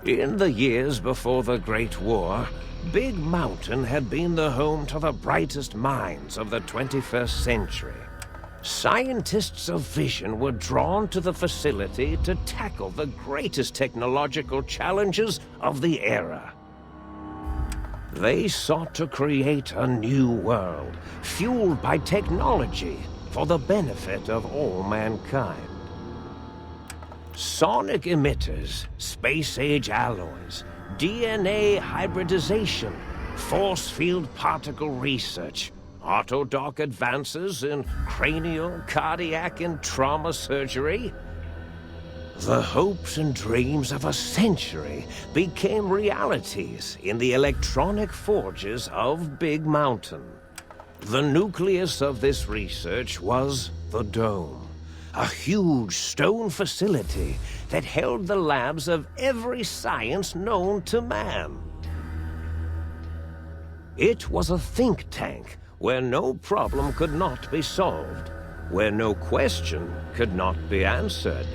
In the years before the Great War, Big Mountain had been the home to the brightest minds of the 21st century. Scientists of vision were drawn to the facility to tackle the greatest technological challenges of the era. They sought to create a new world, fueled by technology for the benefit of all mankind. Sonic emitters, space-age alloys, DNA hybridization, force field particle research, autodoc advances in cranial, cardiac, and trauma surgery. The hopes and dreams of a century became realities in the electronic forges of Big Mountain. The nucleus of this research was the Dome, a huge stone facility that held the labs of every science known to man. It was a think tank where no problem could not be solved, where no question could not be answered.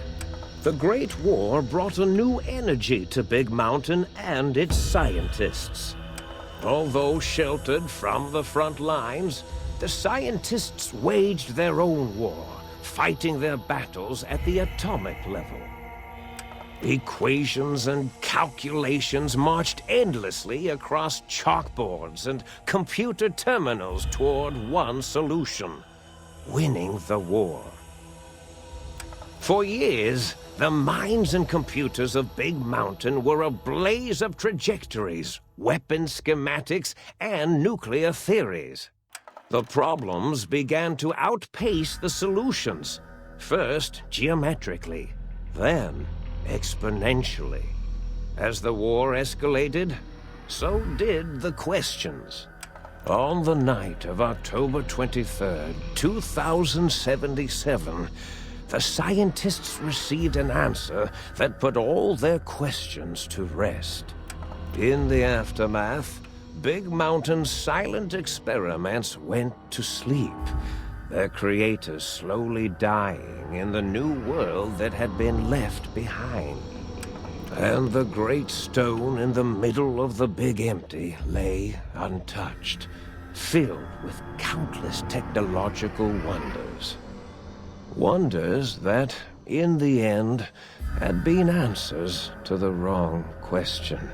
The Great War brought a new energy to Big Mountain and its scientists. Although sheltered from the front lines, the scientists waged their own war, fighting their battles at the atomic level. Equations and calculations marched endlessly across chalkboards and computer terminals toward one solution: winning the war. For years, the minds and computers of Big Mountain were a blaze of trajectories, weapon schematics, and nuclear theories. The problems began to outpace the solutions, first geometrically, then exponentially. As the war escalated, so did the questions. On the night of October 23rd, 2077, the scientists received an answer that put all their questions to rest. In the aftermath, Big Mountain's silent experiments went to sleep, their creators slowly dying in the new world that had been left behind. And the great stone in the middle of the Big Empty lay untouched, filled with countless technological wonders. Wonders that, in the end, had been answers to the wrong question.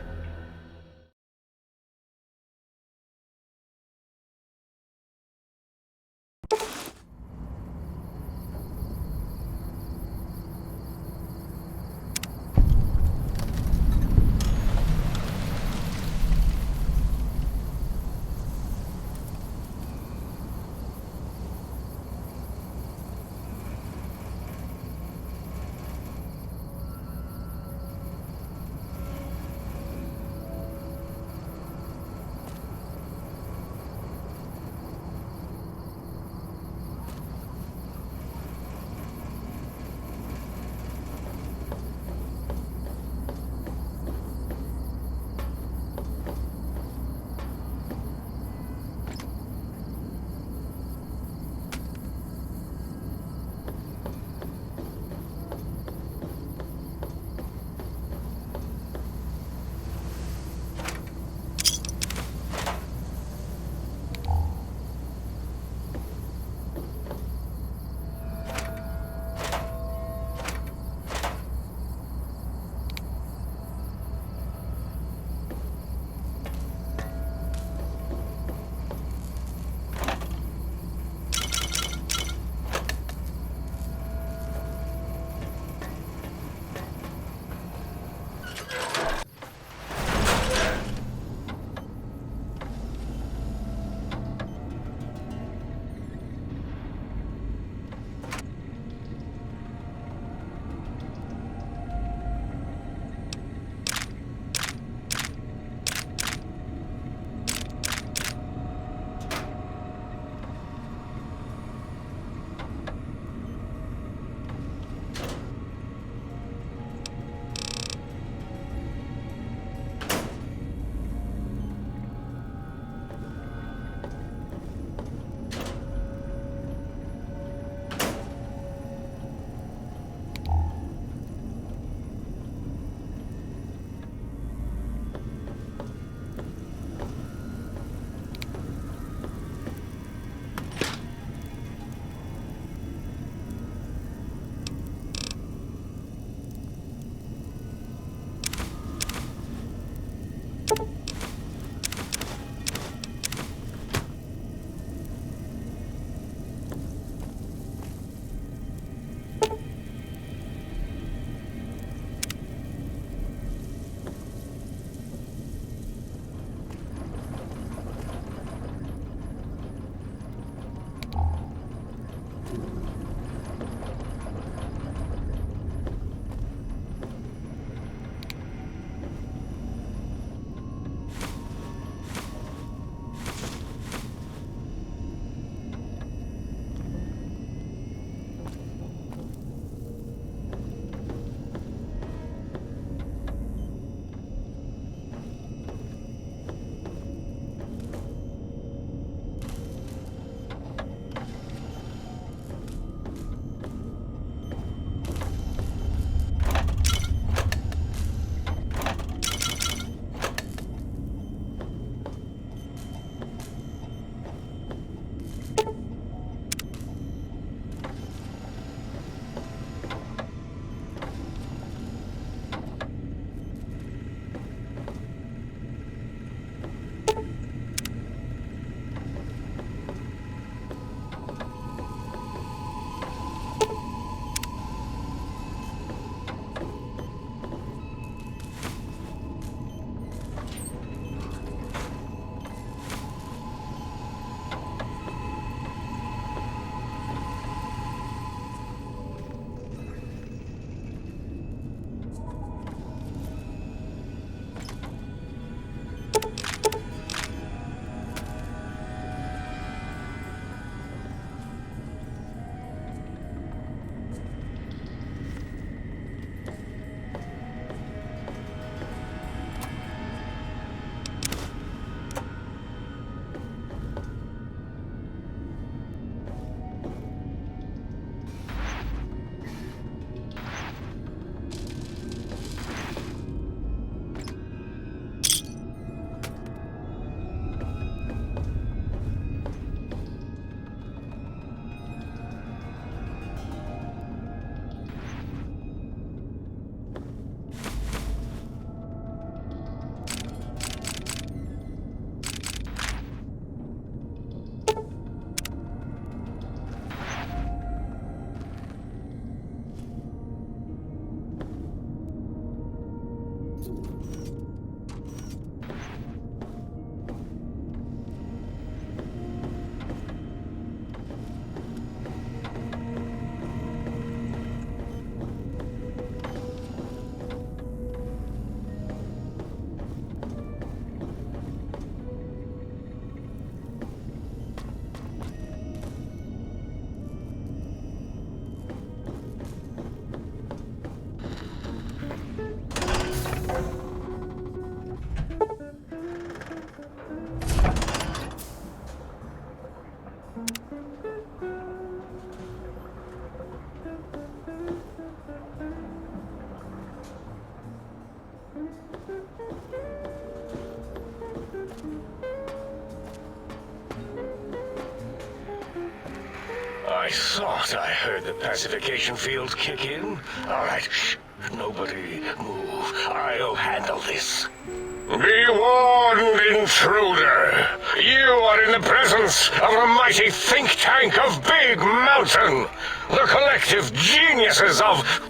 I thought I heard the pacification fields kick in. All right, shh. Nobody move. I'll handle this. Be warned, intruder. You are in the presence of a mighty think tank of Big Mountain. The collective geniuses of...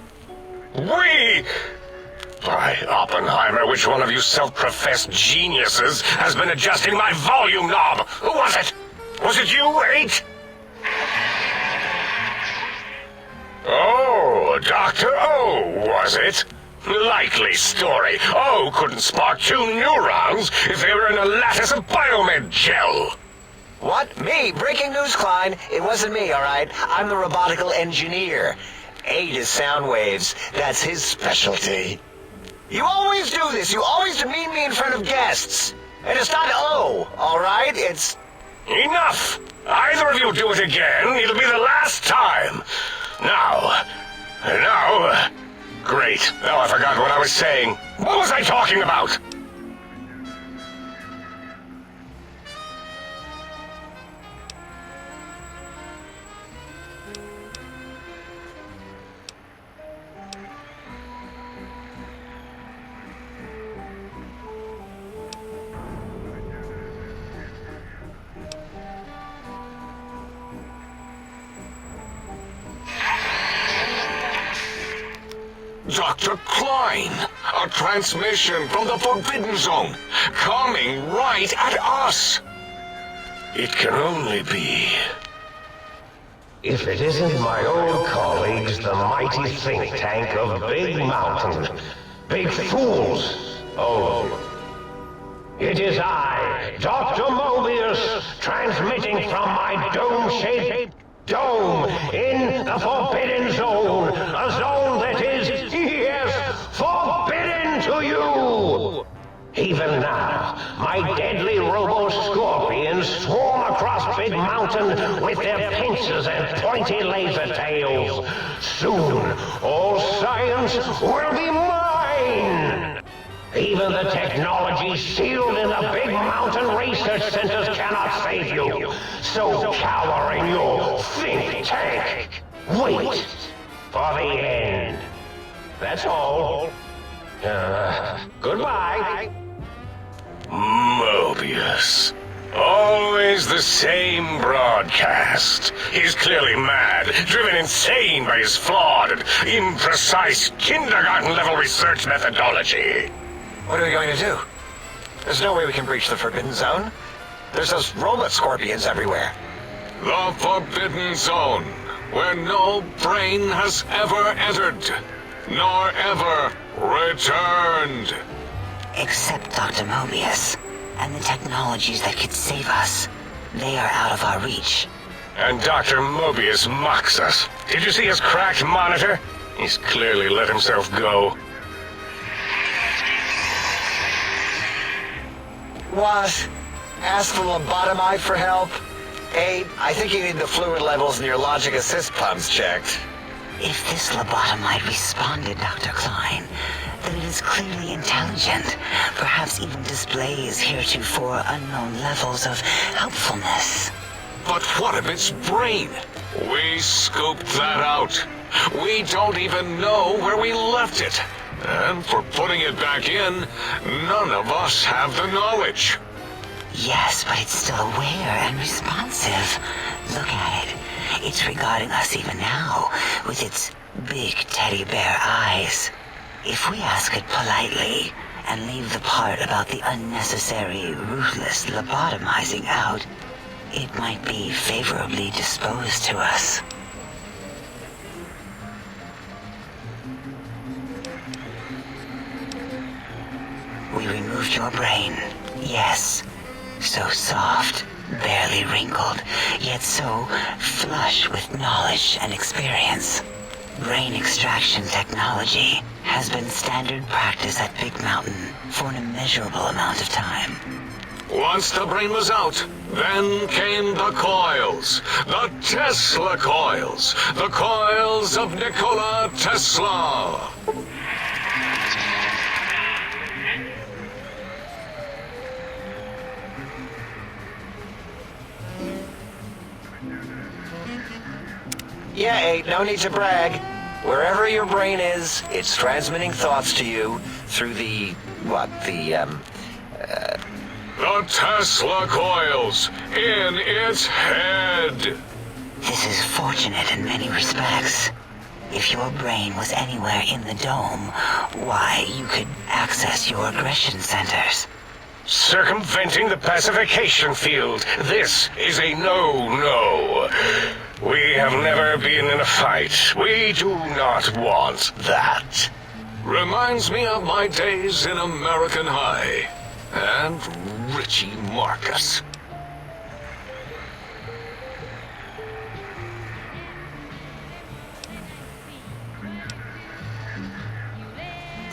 We... By Oppenheimer, which one of you self-professed geniuses has been adjusting my volume knob? Who was it? Was it you, 8? Oh, Dr. O, was it? Likely story. O couldn't spark 2 neurons if they were in a lattice of biomed gel. What? Me? Breaking news, Klein. It wasn't me, all right? I'm the robotical engineer. 8 is sound waves. That's his specialty. You always do this. You always demean me in front of guests. And it's not O, all right? It's... Enough! Either of you do it again, it'll be the last time. Now... Great. Now I forgot what I was saying. What was I talking about? Dr. Klein, a transmission from the Forbidden Zone, coming right at us. It can only be... If it isn't my old colleagues, the mighty think tank of Big Mountain. Big fools, all of you. It is I, Dr. Mobius, transmitting from my dome-shaped dome in the Forbidden Zone, a zone that is, yes, forbidden to you! Even now, my deadly robo-scorpions swarm across Big Mountain with their pincers and pointy laser tails. Soon, all science will be mine! Even the technology sealed in the Big Mountain research centers cannot save you. So cower in your think tank. Wait for the end. That's all. Goodbye. Mobius. Always the same broadcast. He's clearly mad, driven insane by his flawed and imprecise kindergarten-level research methodology. What are we going to do? There's no way we can breach the Forbidden Zone. There's those robot scorpions everywhere. The Forbidden Zone, where no brain has ever entered, nor ever returned. Except Dr. Mobius, and the technologies that could save us. They are out of our reach. And Dr. Mobius mocks us. Did you see his cracked monitor? He's clearly let himself go. What? Ask the lobotomite for help? 8, I think you need the fluid levels in your logic assist pumps checked. If this lobotomite responded, Dr. Klein, then it is clearly intelligent, perhaps even displays heretofore unknown levels of helpfulness. But what of its brain? We scooped that out. We don't even know where we left it. And for putting it back in, none of us have the knowledge. Yes, but it's still aware and responsive. Look at it. It's regarding us even now, with its big teddy bear eyes. If we ask it politely, and leave the part about the unnecessary, ruthless lobotomizing out, it might be favorably disposed to us. We removed your brain, yes. So soft, barely wrinkled, yet so flush with knowledge and experience. Brain extraction technology has been standard practice at Big Mountain for an immeasurable amount of time. Once the brain was out, then came the coils. The Tesla coils. The coils of Nikola Tesla. Yeah, Abe, no need to brag. Wherever your brain is, it's transmitting thoughts to you through the The Tesla coils in its head. This is fortunate in many respects. If your brain was anywhere in the dome, why, you could access your aggression centers. Circumventing the pacification field. This is a no-no. We have never been in a fight. We do not want that. Reminds me of my days in American High. And Richie Marcus.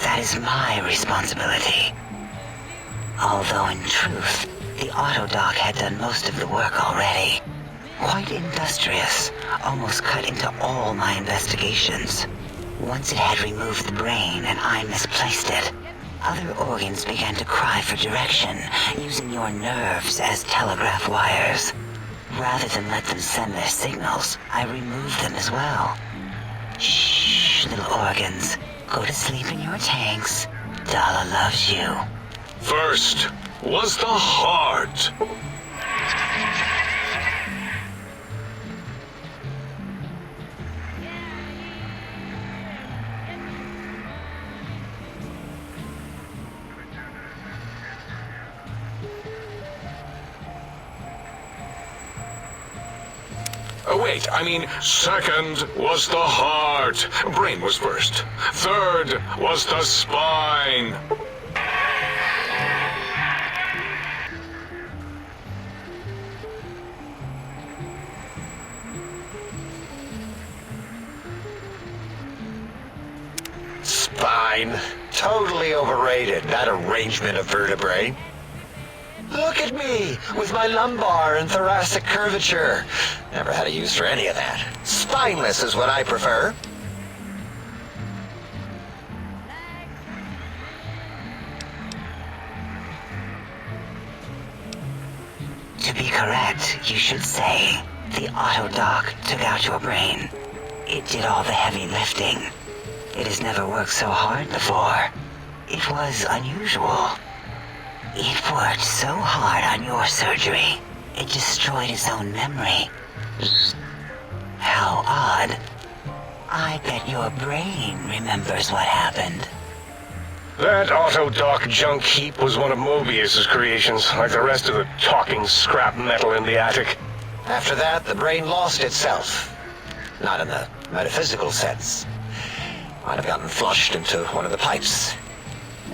That is my responsibility. Although in truth, the autodoc had done most of the work already. Quite industrious, almost cut into all my investigations. Once it had removed the brain and I misplaced it, other organs began to cry for direction, using your nerves as telegraph wires. Rather than let them send their signals, I removed them as well. Shh, little organs. Go to sleep in your tanks. Dala loves you. First was the heart. Second was the heart. Brain was first. Third was the spine. Spine. Totally overrated, that arrangement of vertebrae. Look at me, with my lumbar and thoracic curvature. Never had a use for any of that. Spineless is what I prefer. To be correct, you should say, the autodoc took out your brain. It did all the heavy lifting. It has never worked so hard before. It was unusual. It worked so hard on your surgery, it destroyed its own memory. How odd. I bet your brain remembers what happened. That autodoc junk heap was one of Mobius's creations, like the rest of the talking scrap metal in the attic. After that, the brain lost itself. Not in the metaphysical sense. Might have gotten flushed into one of the pipes.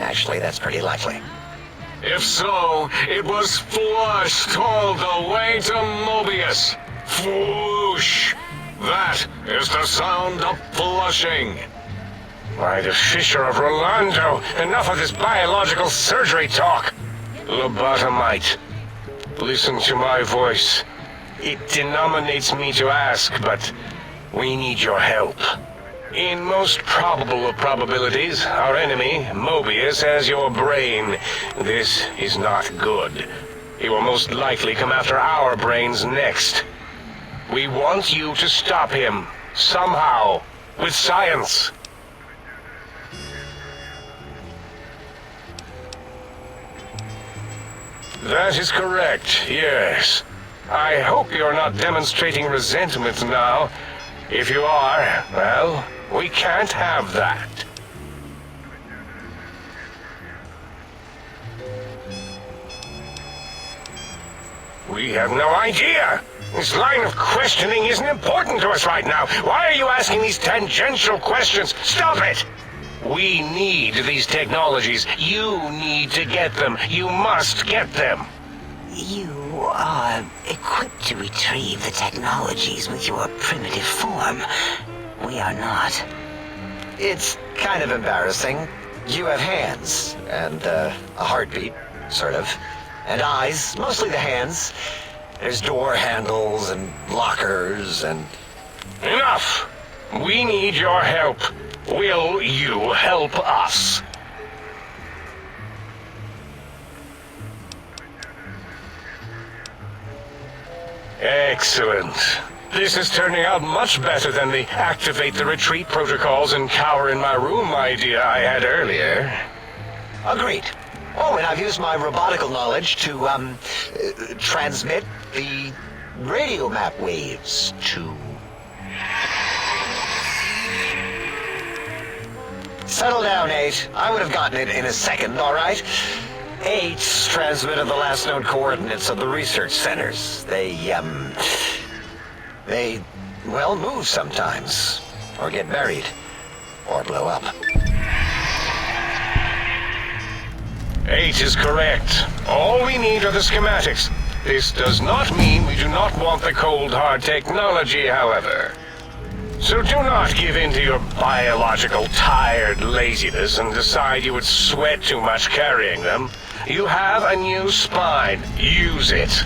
Actually, that's pretty likely. If so, it was flushed all the way to Mobius. Flush! That is the sound of flushing. By the Fisher of Rolando, enough of this biological surgery talk. Lobotomite, listen to my voice. It denominates me to ask, but we need your help. In most probable of probabilities, our enemy, Mobius, has your brain. This is not good. He will most likely come after our brains next. We want you to stop him, somehow, with science. That is correct, yes. I hope you're not demonstrating resentment now. If you are, well, we can't have that. We have no idea. This line of questioning isn't important to us right now. Why are you asking these tangential questions? Stop it! We need these technologies. You need to get them. You must get them. You are equipped to retrieve the technologies with your primitive form. We are not. It's kind of embarrassing. You have hands, and a heartbeat, sort of. And eyes, mostly the hands. There's door handles and lockers and... Enough! We need your help. Will you help us? Excellent. This is turning out much better than the activate the retreat protocols and cower in my room idea I had earlier. Agreed. Oh, and I've used my robotical knowledge to, transmit the radio map waves to... Settle down, 8. I would have gotten it in a second, all right? 8's transmitted the last known coordinates of the research centers. They, well, move sometimes. Or get buried. Or blow up. 8 is correct. All we need are the schematics. This does not mean we do not want the cold hard technology, however. So do not give in to your biological tired laziness and decide you would sweat too much carrying them. You have a new spine. Use it.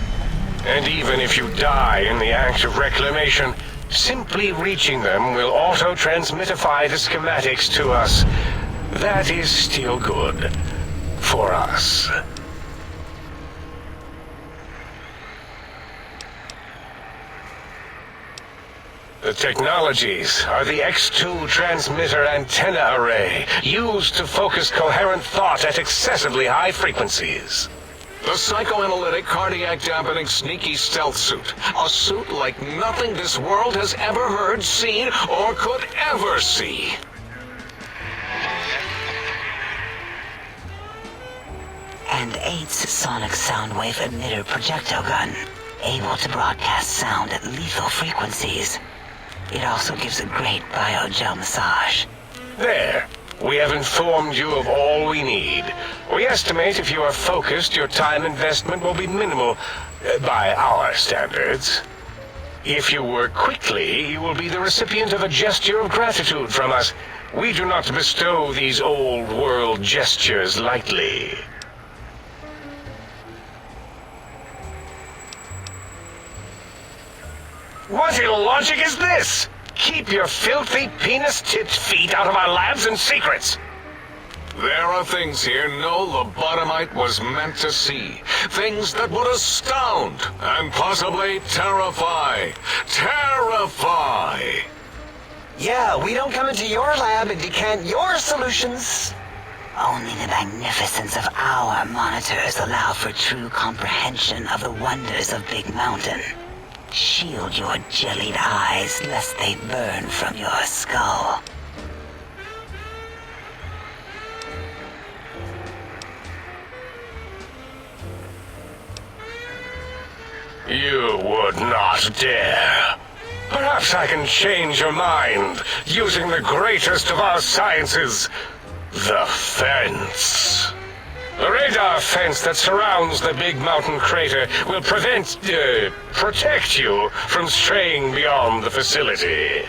And even if you die in the act of reclamation, simply reaching them will auto-transmitify the schematics to us. That is still good. For us. The technologies are the X2 transmitter antenna array, used to focus coherent thought at excessively high frequencies. The psychoanalytic, cardiac-dampening, sneaky stealth suit. A suit like nothing this world has ever heard, seen, or could ever see. And 8's sonic sound wave emitter projectile gun, able to broadcast sound at lethal frequencies. It also gives a great biogel massage. There. We have informed you of all we need. We estimate if you are focused, your time investment will be minimal, by our standards. If you work quickly, you will be the recipient of a gesture of gratitude from us. We do not bestow these old-world gestures lightly. What illogic is this? Keep your filthy penis-tipped feet out of our labs and secrets. There are things here no lobotomite was meant to see. Things that would astound and possibly terrify. Terrify! Yeah, we don't come into your lab and decant your solutions. Only the magnificence of our monitors allow for true comprehension of the wonders of Big Mountain. Shield your jellied eyes lest they burn from your skull. You would not dare. Perhaps I can change your mind, using the greatest of our sciences, the fence. The radar fence that surrounds the Big Mountain crater will protect you from straying beyond the facility.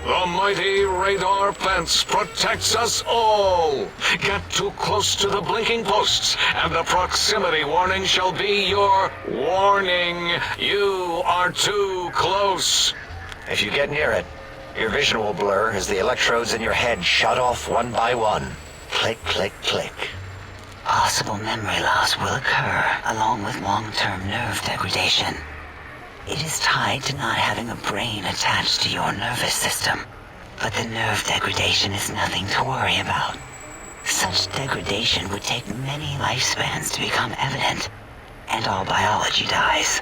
The mighty radar fence protects us all. Get too close to the blinking posts, and the proximity warning shall be your warning. You are too close. If you get near it, your vision will blur as the electrodes in your head shut off one by one. Click, click, click. Possible memory loss will occur, along with long-term nerve degradation. It is tied to not having a brain attached to your nervous system. But the nerve degradation is nothing to worry about. Such degradation would take many lifespans to become evident, and all biology dies.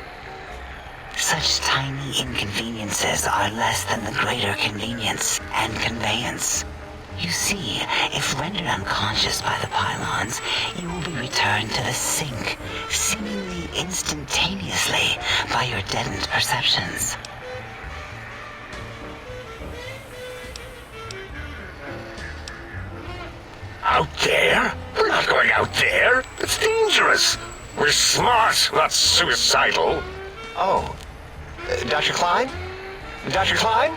Such tiny inconveniences are less than the greater convenience and conveyance. You see, if rendered unconscious by the pylons, you will be returned to the sink, seemingly instantaneously by your deadened perceptions. Out there? We're not going out there. It's dangerous. We're smart, not suicidal. Oh, Dr. Klein? Dr. Klein?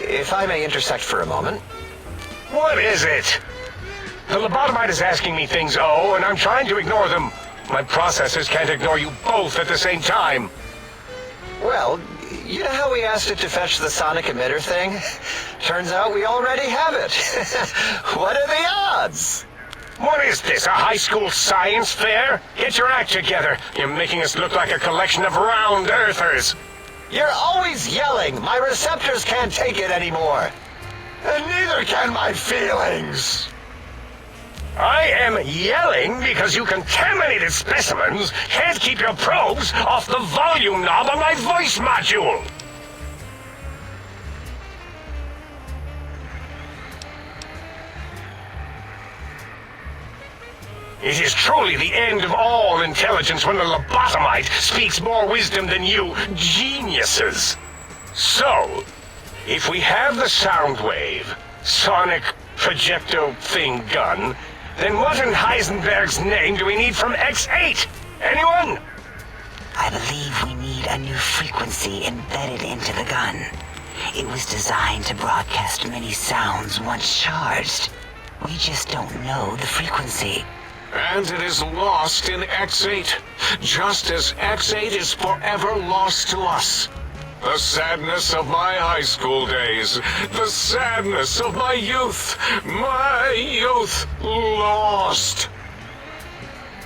If I may intersect for a moment. What is it? The lobotomite is asking me things, and I'm trying to ignore them. My processors can't ignore you both at the same time. Well, you know how we asked it to fetch the sonic emitter thing? Turns out we already have it. What are the odds? What is this, a high school science fair? Get your act together. You're making us look like a collection of round earthers. You're always yelling. My receptors can't take it anymore. And neither can my feelings. I am yelling because you contaminated specimens can't keep your probes off the volume knob on my voice module. It is truly the end of all intelligence when the lobotomite speaks more wisdom than you geniuses. So, if we have the sound wave, sonic projecto thing gun, then what in Heisenberg's name do we need from X8? Anyone? I believe we need a new frequency embedded into the gun. It was designed to broadcast many sounds once charged. We just don't know the frequency. And it is lost in X8, just as X8 is forever lost to us. The sadness of my high school days, the sadness of my youth lost.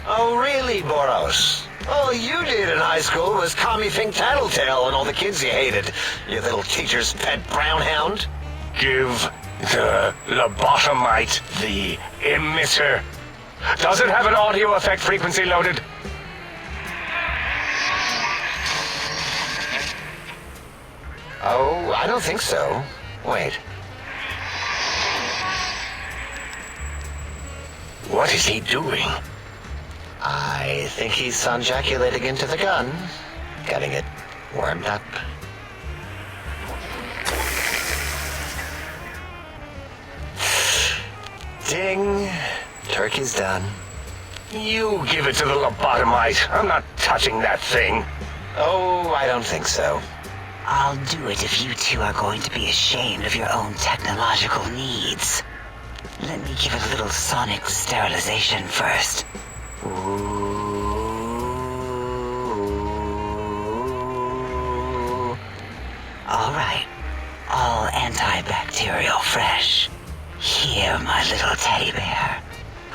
Oh, really, Boros? All you did in high school was call me Fink Tattletale and all the kids you hated, you little teacher's pet brown hound. Give the lobotomite the emitter. Does it have an audio effect frequency loaded? Oh, I don't think so. Wait. What is he doing? I think he's sonjaculating into the gun, getting it warmed up. Ding. Turkey's done. You give it to the lobotomite. I'm not touching that thing. Oh, I don't think so. I'll do it if you two are going to be ashamed of your own technological needs. Let me give it a little sonic sterilization first. Ooh. All right. All antibacterial fresh. Here, my little teddy bear.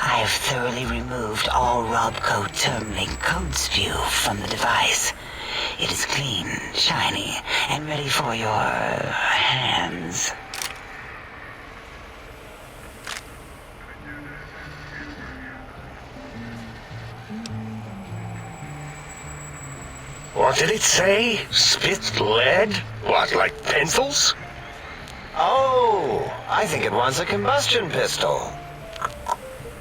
I have thoroughly removed all Robco Termlink code spew from the device. It is clean, shiny, and ready for your hands. What did it say? Spit lead? What, like pencils? Oh, I think it wants a combustion pistol.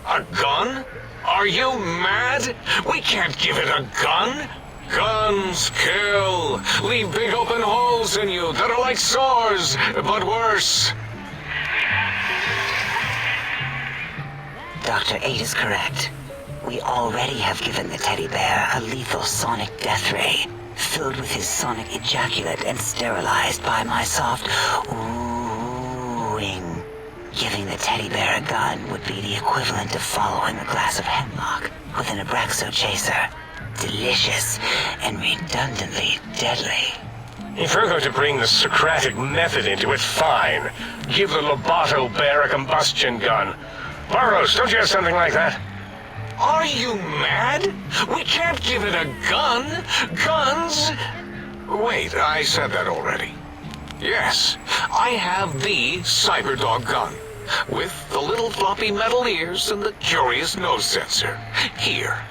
A gun? Are you mad? We can't give it a gun. Guns kill. Leave big open holes in you that are like sores, but worse. Dr. 8 is correct. We already have given the teddy bear a lethal sonic death ray, filled with his sonic ejaculate and sterilized by my soft oohing. Giving the teddy bear a gun would be the equivalent of following a glass of hemlock with an Abraxo chaser. Delicious and redundantly deadly. If we're going to bring the Socratic method into it, fine. Give the Loboto bear a combustion gun. Burroughs, don't you have something like that? Are you mad? We can't give it a gun. Guns? Wait, I said that already. Yes, I have the Cyberdog gun, with the little floppy metal ears and the curious nose sensor. Here.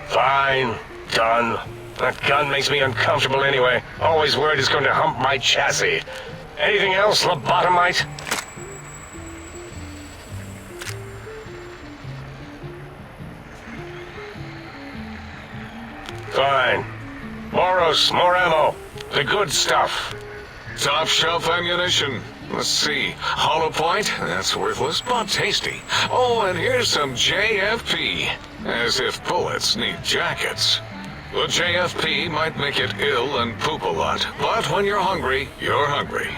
Fine. Done. That gun makes me uncomfortable anyway. Always worried it's going to hump my chassis. Anything else, lobotomite? Fine. Boros, more ammo. The good stuff. Top shelf ammunition. Let's see. Hollow point? That's worthless, but tasty. Oh, and here's some JFP. As if bullets need jackets. The JFP might make it ill and poop a lot, but when you're hungry, you're hungry.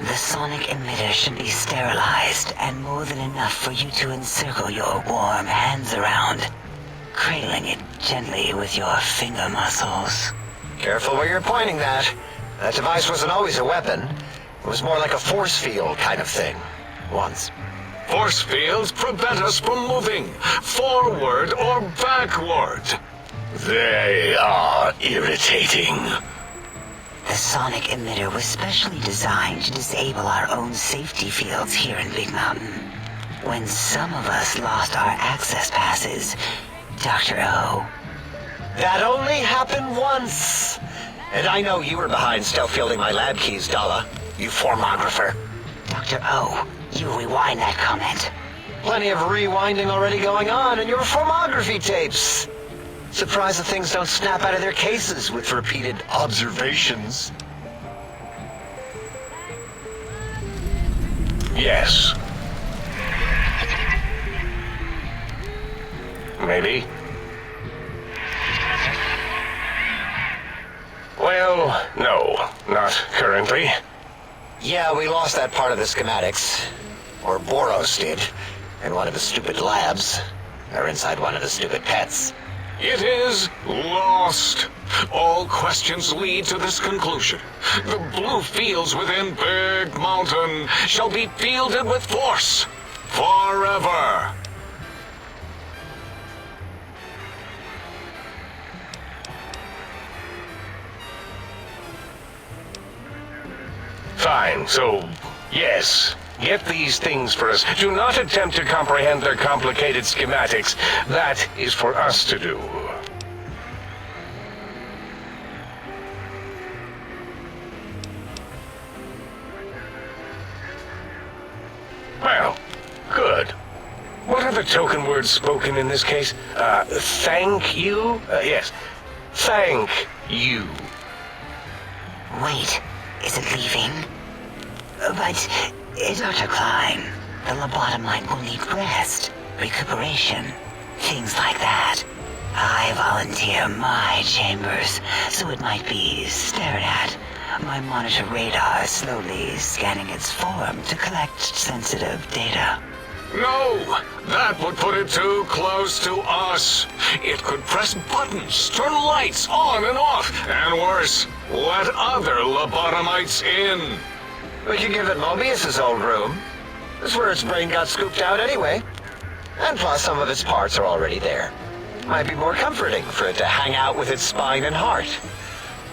The sonic emitter should be sterilized and more than enough for you to encircle your warm hands around, cradling it gently with your finger muscles. Careful where you're pointing that. That device wasn't always a weapon. It was more like a force field kind of thing, once. Force fields prevent us from moving forward or backward. They are irritating. The sonic emitter was specially designed to disable our own safety fields here in Big Mountain. When some of us lost our access passes, Dr. O. That only happened once. And I know you were behind stealth fielding my lab keys, Dalla. You formographer. Dr. O, you rewind that comment. Plenty of rewinding already going on in your formography tapes. Surprised the things don't snap out of their cases with repeated observations. Yes. Maybe. Well, no, not currently. Yeah, we lost that part of the schematics. Or Boros did. In one of the stupid labs. Or inside one of the stupid pets. It is lost. All questions lead to this conclusion. The blue fields within Big Mountain shall be fielded with force forever. Fine, so, yes. Get these things for us. Do not attempt to comprehend their complicated schematics. That is for us to do. Well, good. What are the token words spoken in this case? Thank you? Yes. Thank you. Wait, is it leaving? But, Dr. Klein, the lobotomite will need rest, recuperation, things like that. I volunteer my chambers, so it might be stared at. My monitor radar is slowly scanning its form to collect sensitive data. No, that would put it too close to us. It could press buttons, turn lights on and off, and worse, let other lobotomites in. We could give it Mobius's old room. This is where its brain got scooped out anyway. And plus, some of its parts are already there. Might be more comforting for it to hang out with its spine and heart.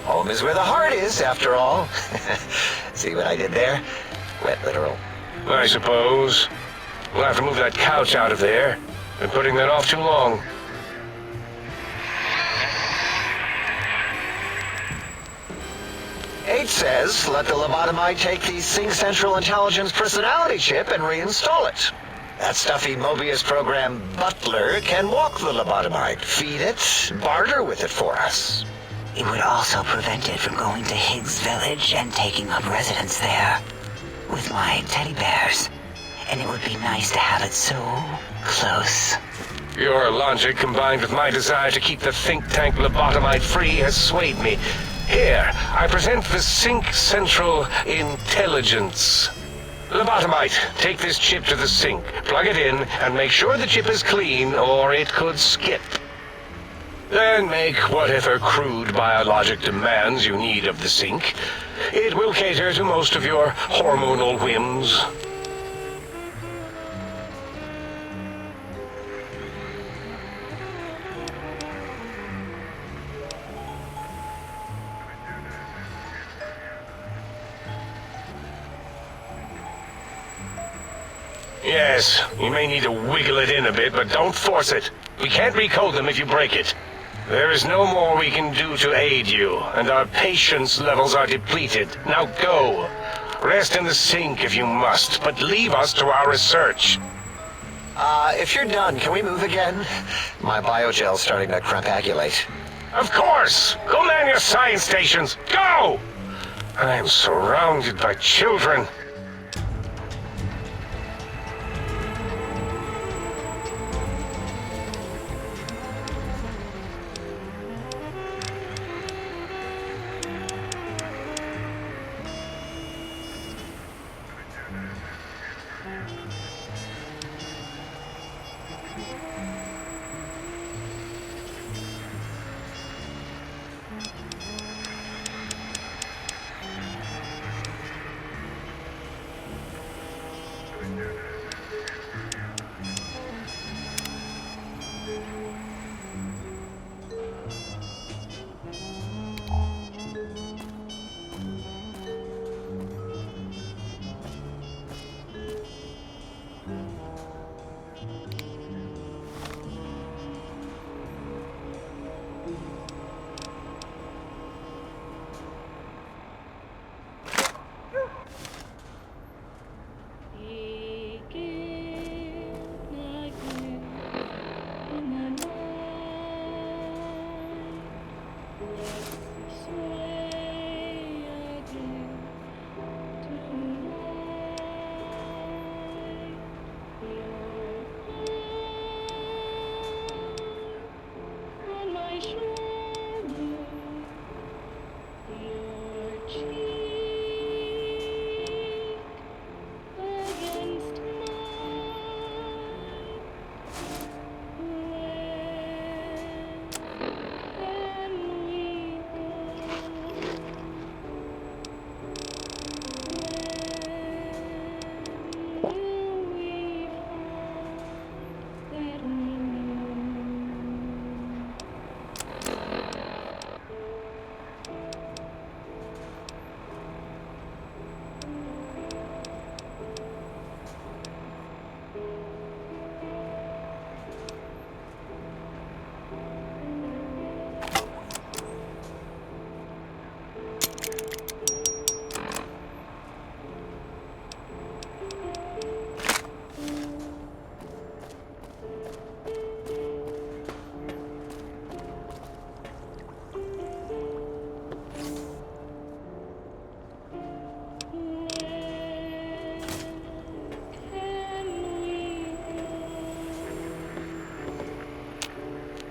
Home is where the heart is, after all. See what I did there? Wet literal. I suppose. We'll have to move that couch out of there. Been putting that off too long. H says, let the lobotomite take the Sync Central Intelligence personality chip and reinstall it. That stuffy Mobius program Butler can walk the lobotomite, feed it, barter with it for us. It would also prevent it from going to Higgs Village and taking up residence there with my teddy bears. And it would be nice to have it so close. Your logic combined with my desire to keep the think tank lobotomite free has swayed me. Here, I present the Sync Central Intelligence. Lobotomite, take this chip to the sink, plug it in, and make sure the chip is clean, or it could skip. Then make whatever crude biologic demands you need of the sink. It will cater to most of your hormonal whims. Yes, you may need to wiggle it in a bit, but don't force it. We can't recode them if you break it. There is no more we can do to aid you, and our patience levels are depleted. Now go. Rest in the sink if you must, but leave us to our research. If you're done, can we move again? My biogel's starting to crapagulate. Of course! Go man your science stations! Go! I am surrounded by children.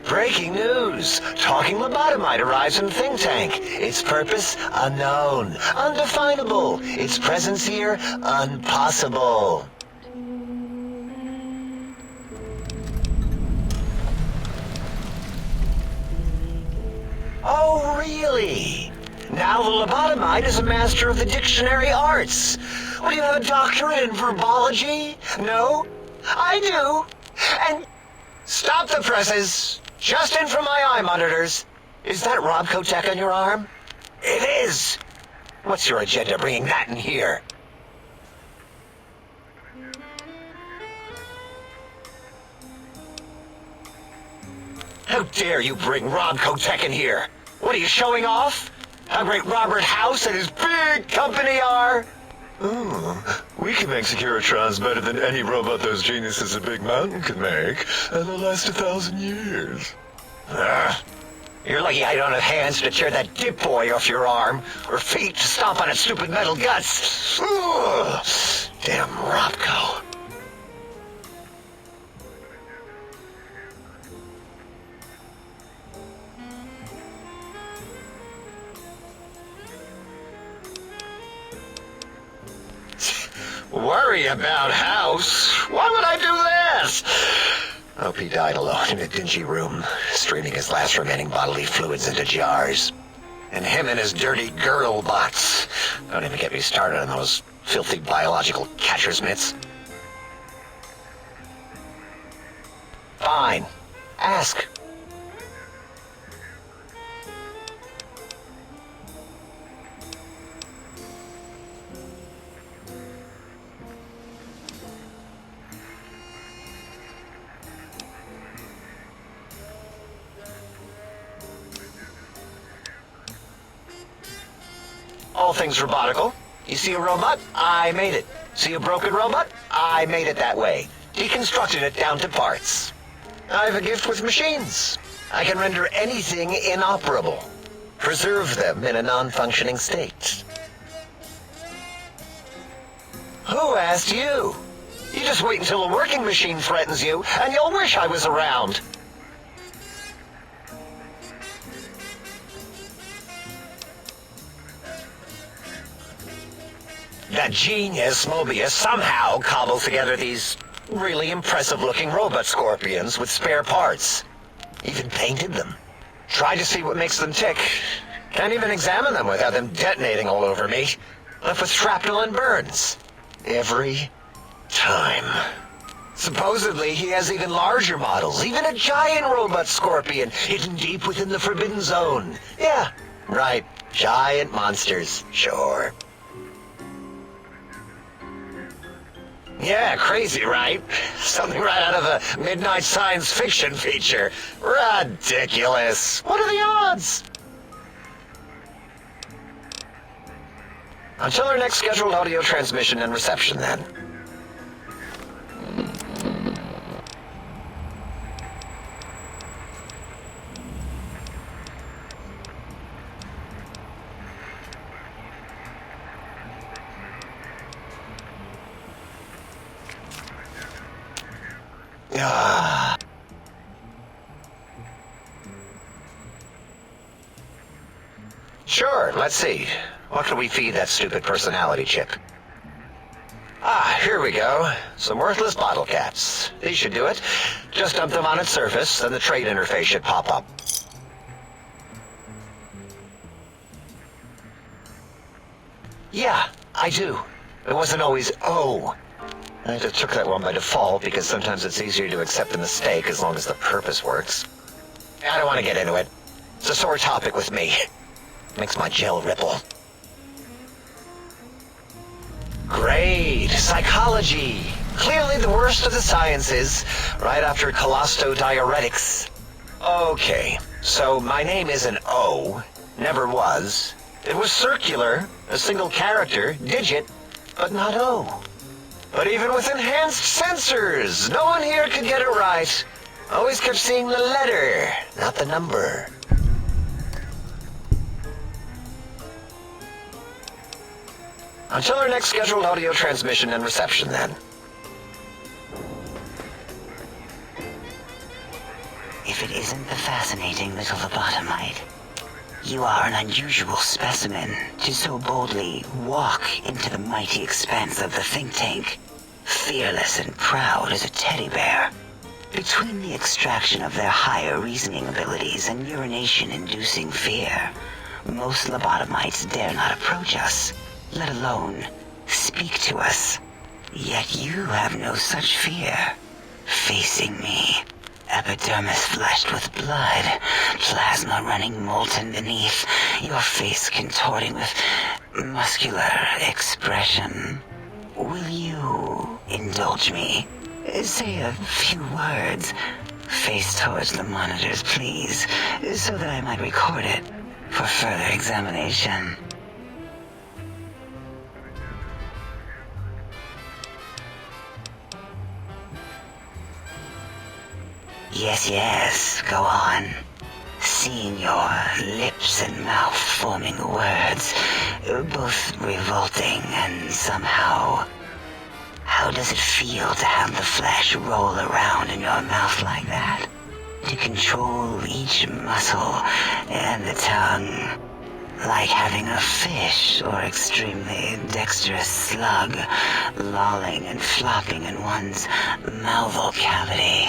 Breaking news! Talking lobotomite arrives in think tank. Its purpose, unknown. Undefinable. Its presence here, impossible. Oh, really? Now the lobotomite is a master of the dictionary arts. What, do you have a doctorate in verbology? No? I do. And stop the presses. Just in from my eye monitors. Is that Robco tech on your arm? It is. What's your agenda bringing that in here? How dare you bring Robco tech in here? What are you showing off? How great Robert House and his big company are? We can make Securitrons better than any robot those geniuses at Big Mountain could make, and they'll last 1,000 years. You're lucky I don't have hands to tear that dip boy off your arm, or feet to stomp on its stupid metal guts. Ugh. Damn Robco. Worry about House? Why would I do this? Hope he died alone in a dingy room, streaming his last remaining bodily fluids into jars. And him and his dirty girl bots. Don't even get me started on those filthy biological catcher's mitts. Fine. Ask. All things robotical. You see a robot? I made it. See a broken robot? I made it that way. Deconstructed it down to parts. I have a gift with machines. I can render anything inoperable. Preserve them in a non-functioning state. Who asked you? You just wait until a working machine threatens you, and you'll wish I was around. That genius Mobius somehow cobbled together these really impressive-looking robot scorpions with spare parts. Even painted them. Tried to see what makes them tick. Can't even examine them without them detonating all over me. Left with shrapnel and burns. Every time. Supposedly, he has even larger models, even a giant robot scorpion hidden deep within the Forbidden Zone. Yeah, right. Giant monsters, sure. Yeah, crazy, right? Something right out of a midnight science fiction feature. Ridiculous. What are the odds? Until our next scheduled audio transmission and reception, then. Sure, let's see. What can we feed that stupid personality chip? Ah, here we go. Some worthless bottle caps. These should do it. Just dump them on its surface, and the trade interface should pop up. Yeah, I do. It wasn't always O. I just took that one by default because sometimes it's easier to accept the mistake as long as the purpose works. I don't want to get into it. It's a sore topic with me. Makes my gel ripple. Great! Psychology! Clearly the worst of the sciences, right after colostodiuretics. Okay, so my name is an O. Never was. It was circular, a single character, digit, but not O. But even with enhanced sensors, no one here could get it right. Always kept seeing the letter, not the number. Until our next scheduled audio transmission and reception, then. If it isn't the fascinating little lobotomite, you are an unusual specimen to so boldly walk into the mighty expanse of the think tank, fearless and proud as a teddy bear. Between the extraction of their higher reasoning abilities and urination-inducing fear, most lobotomites dare not approach us, let alone speak to us. Yet you have no such fear. Facing me, epidermis flushed with blood, plasma running molten beneath, your face contorting with muscular expression. Will you indulge me? Say a few words. Face towards the monitors, please, so that I might record it for further examination. Yes, go on. Seeing your lips and mouth forming words, both revolting and somehow... How does it feel to have the flesh roll around in your mouth like that? To control each muscle and the tongue, like having a fish or extremely dexterous slug lolling and flopping in one's mouthal cavity.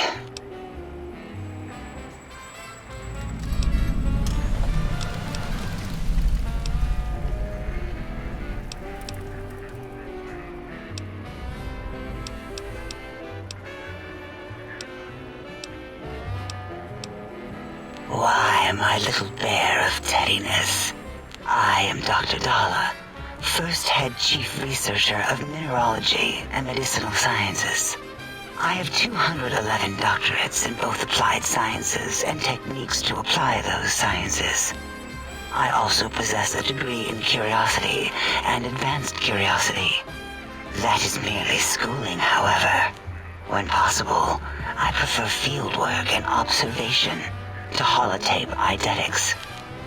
Why, my little bear of teddiness, I am Dr. Dalla, first head chief researcher of mineralogy and medicinal sciences. I have 211 doctorates in both applied sciences and techniques to apply those sciences. I also possess a degree in curiosity and advanced curiosity. That is merely schooling, however. When possible, I prefer fieldwork and observation to holotape eidetics.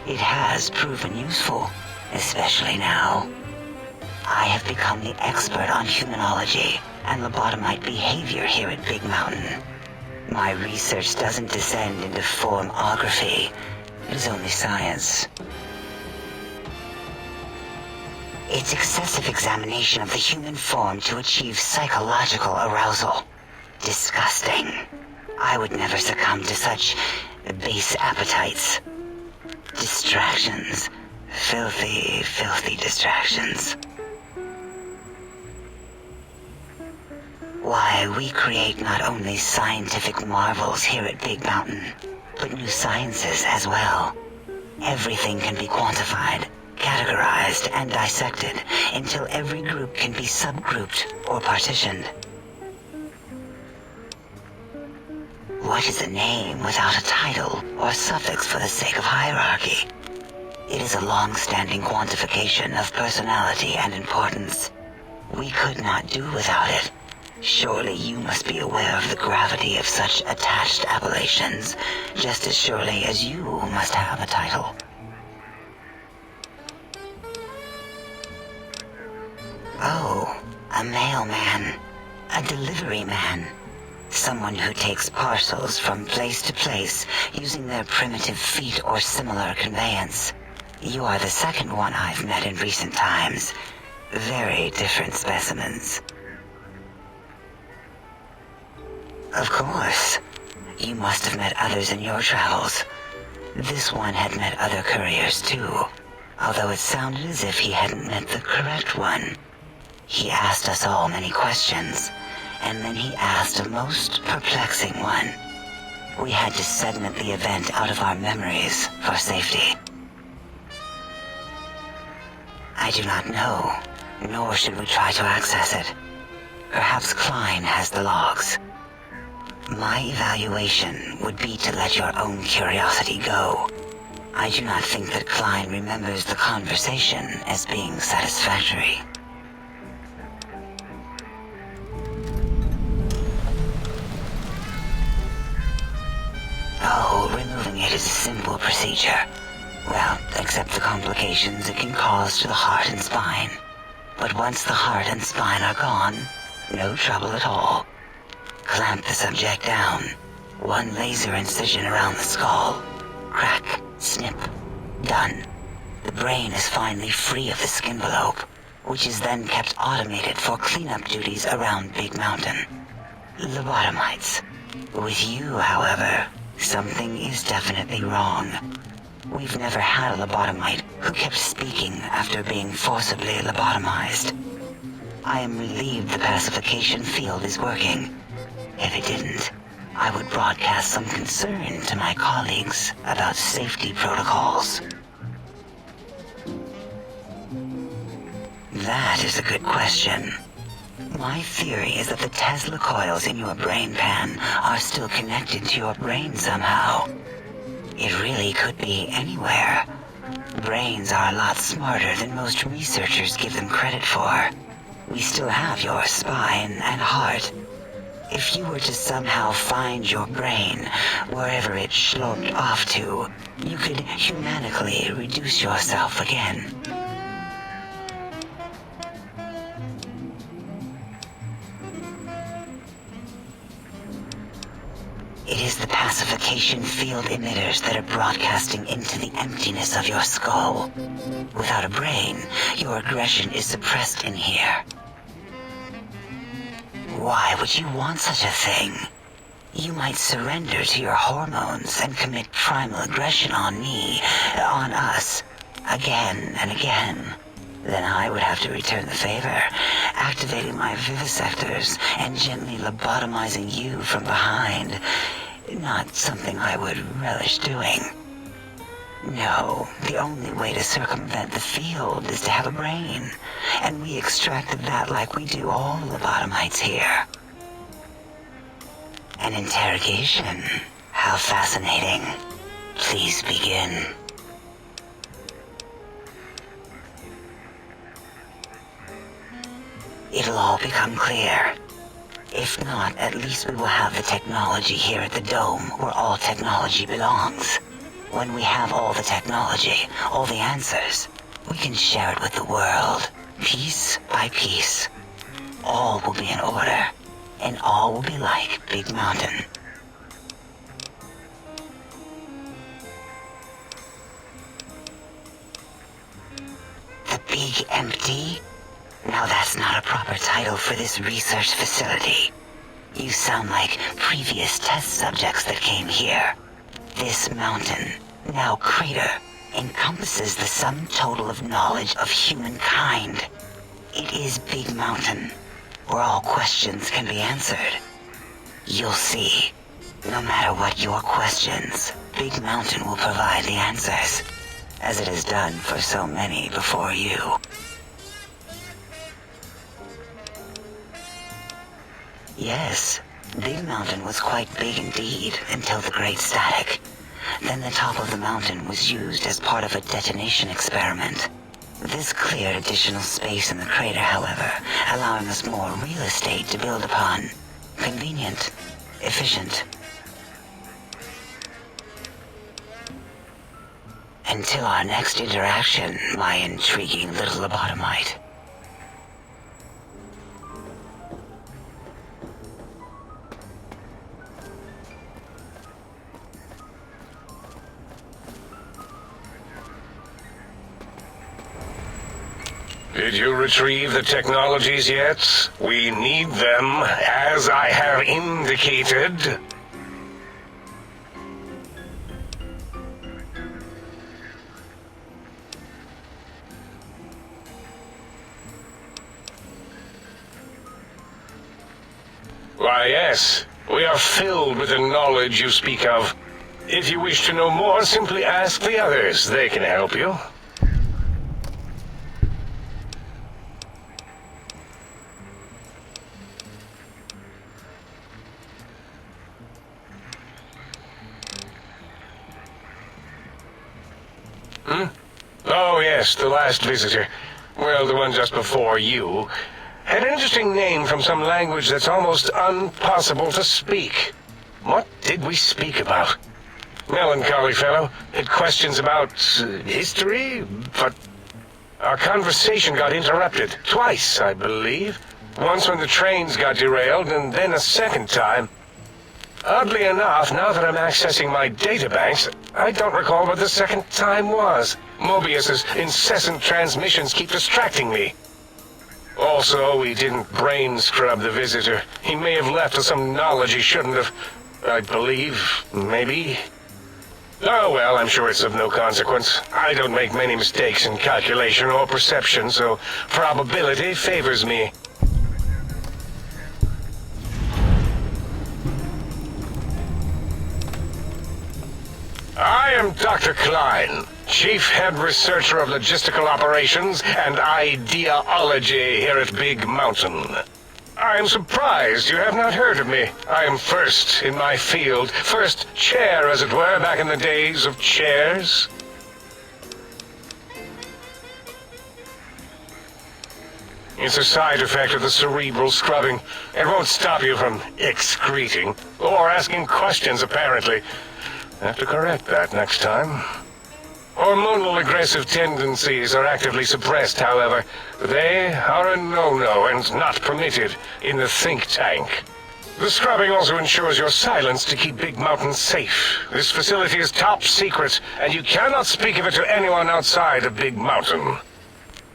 It has proven useful, especially now. I have become the expert on humanology and lobotomite behavior here at Big Mountain. My research doesn't descend into formography. It is only science. It's excessive examination of the human form to achieve psychological arousal. Disgusting. I would never succumb to such base appetites. Distractions. Filthy, filthy distractions. Why, we create not only scientific marvels here at Big Mountain, but new sciences as well. Everything can be quantified, categorized, and dissected until every group can be subgrouped or partitioned. What is a name without a title or suffix for the sake of hierarchy? It is a long-standing quantification of personality and importance. We could not do without it. Surely you must be aware of the gravity of such attached appellations, just as surely as you must have a title. Oh, a mailman. A delivery man. Someone who takes parcels from place to place using their primitive feet or similar conveyance. You are the second one I've met in recent times. Very different specimens. Of course. You must have met others in your travels. This one had met other couriers too, although it sounded as if he hadn't met the correct one. He asked us all many questions, and then he asked a most perplexing one. We had to segment the event out of our memories for safety. I do not know, nor should we try to access it. Perhaps Klein has the logs. My evaluation would be to let your own curiosity go. I do not think that Klein remembers the conversation as being satisfactory. Oh, removing it is a simple procedure. Well, except the complications it can cause to the heart and spine. But once the heart and spine are gone, no trouble at all. Clamp the subject down. One laser incision around the skull. Crack, snip, done. The brain is finally free of the skin envelope, which is then kept automated for cleanup duties around Big Mountain. Lobotomites. With you, however, something is definitely wrong. We've never had a lobotomite who kept speaking after being forcibly lobotomized. I am relieved the pacification field is working. If it didn't, I would broadcast some concern to my colleagues about safety protocols. That is a good question. My theory is that the Tesla coils in your brain pan are still connected to your brain somehow. It really could be anywhere. Brains are a lot smarter than most researchers give them credit for. We still have your spine and heart. If you were to somehow find your brain, wherever it sloped off to, you could humanically reduce yourself again. It is the pacification field emitters that are broadcasting into the emptiness of your skull. Without a brain, your aggression is suppressed in here. Why would you want such a thing? You might surrender to your hormones and commit primal aggression on me, on us, again and again. Then I would have to return the favor, activating my vivisectors and gently lobotomizing you from behind. Not something I would relish doing. No, the only way to circumvent the field is to have a brain, and we extracted that like we do all lobotomites here. An interrogation? How fascinating. Please begin. It'll all become clear. If not, at least we will have the technology here at the Dome where all technology belongs. When we have all the technology, all the answers, we can share it with the world, piece by piece. All will be in order, and all will be like Big Mountain. The Big Empty? Now that's not a proper title for this research facility. You sound like previous test subjects that came here. This mountain, now crater, encompasses the sum total of knowledge of humankind. It is Big Mountain, where all questions can be answered. You'll see. No matter what your questions, Big Mountain will provide the answers, as it has done for so many before you. Yes, Big Mountain was quite big indeed until the Great Static. Then the top of the mountain was used as part of a detonation experiment. This cleared additional space in the crater, however, allowing us more real estate to build upon. Convenient, efficient. Until our next interaction, my intriguing little lobotomite. Did you retrieve the technologies yet? We need them, as I have indicated. Why, yes. We are filled with the knowledge you speak of. If you wish to know more, simply ask the others. They can help you. Oh, yes, the last visitor. Well, the one just before you. Had an interesting name from some language that's almost impossible to speak. What did we speak about? Melancholy fellow. Had questions about history, but our conversation got interrupted. Twice, I believe. Once when the trains got derailed, and then a second time. Oddly enough, now that I'm accessing my databanks, I don't recall what the second time was. Mobius's incessant transmissions keep distracting me. Also, we didn't brain scrub the visitor. He may have left us some knowledge he shouldn't have. I believe, maybe. Oh well, I'm sure it's of no consequence. I don't make many mistakes in calculation or perception, so probability favors me. I am Dr. Klein, Chief Head Researcher of Logistical Operations and Ideology here at Big Mountain. I am surprised you have not heard of me. I am first in my field, first chair, as it were, back in the days of chairs. It's a side effect of the cerebral scrubbing. It won't stop you from excreting, or asking questions, apparently. Have to correct that next time. Hormonal aggressive tendencies are actively suppressed, however. They are a no-no and not permitted in the think tank. The scrubbing also ensures your silence to keep Big Mountain safe. This facility is top secret, and you cannot speak of it to anyone outside of Big Mountain.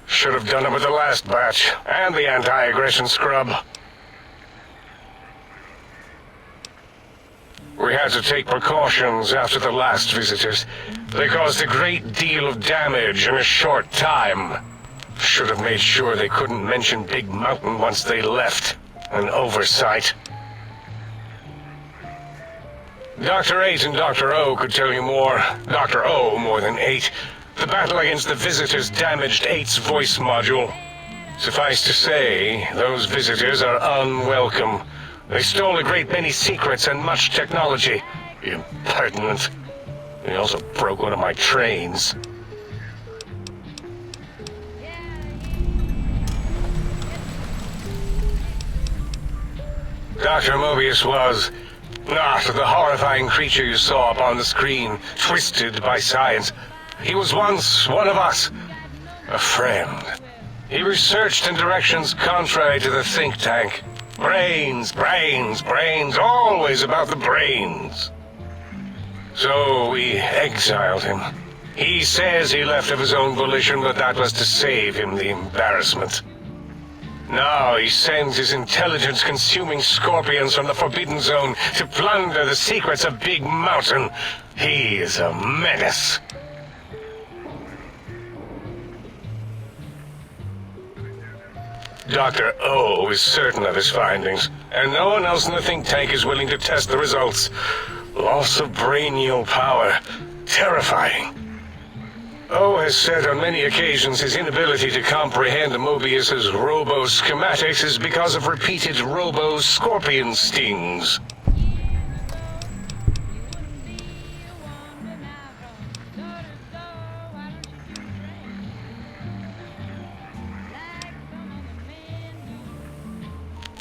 Should have done it with the last batch, and the anti-aggression scrub. We had to take precautions after the last visitors. They caused a great deal of damage in a short time. Should have made sure they couldn't mention Big Mountain once they left. An oversight. Dr. 8 and Dr. O could tell you more. Dr. O more than 8. The battle against the visitors damaged 8's voice module. Suffice to say, those visitors are unwelcome. They stole a great many secrets and much technology. Impertinent. They also broke one of my trains. Dr. Mobius was not the horrifying creature you saw up on the screen, twisted by science. He was once one of us, a friend. He researched in directions contrary to the think tank. Brains, brains, brains, always about the brains. So we exiled him. He says he left of his own volition, but that was to save him the embarrassment. Now he sends his intelligence-consuming scorpions from the Forbidden Zone to plunder the secrets of Big Mountain. He is a menace. Dr. O is certain of his findings, and no one else in the think tank is willing to test the results. Loss of brainial power. Terrifying. O has said on many occasions his inability to comprehend Mobius's robo-schematics is because of repeated robo-scorpion stings.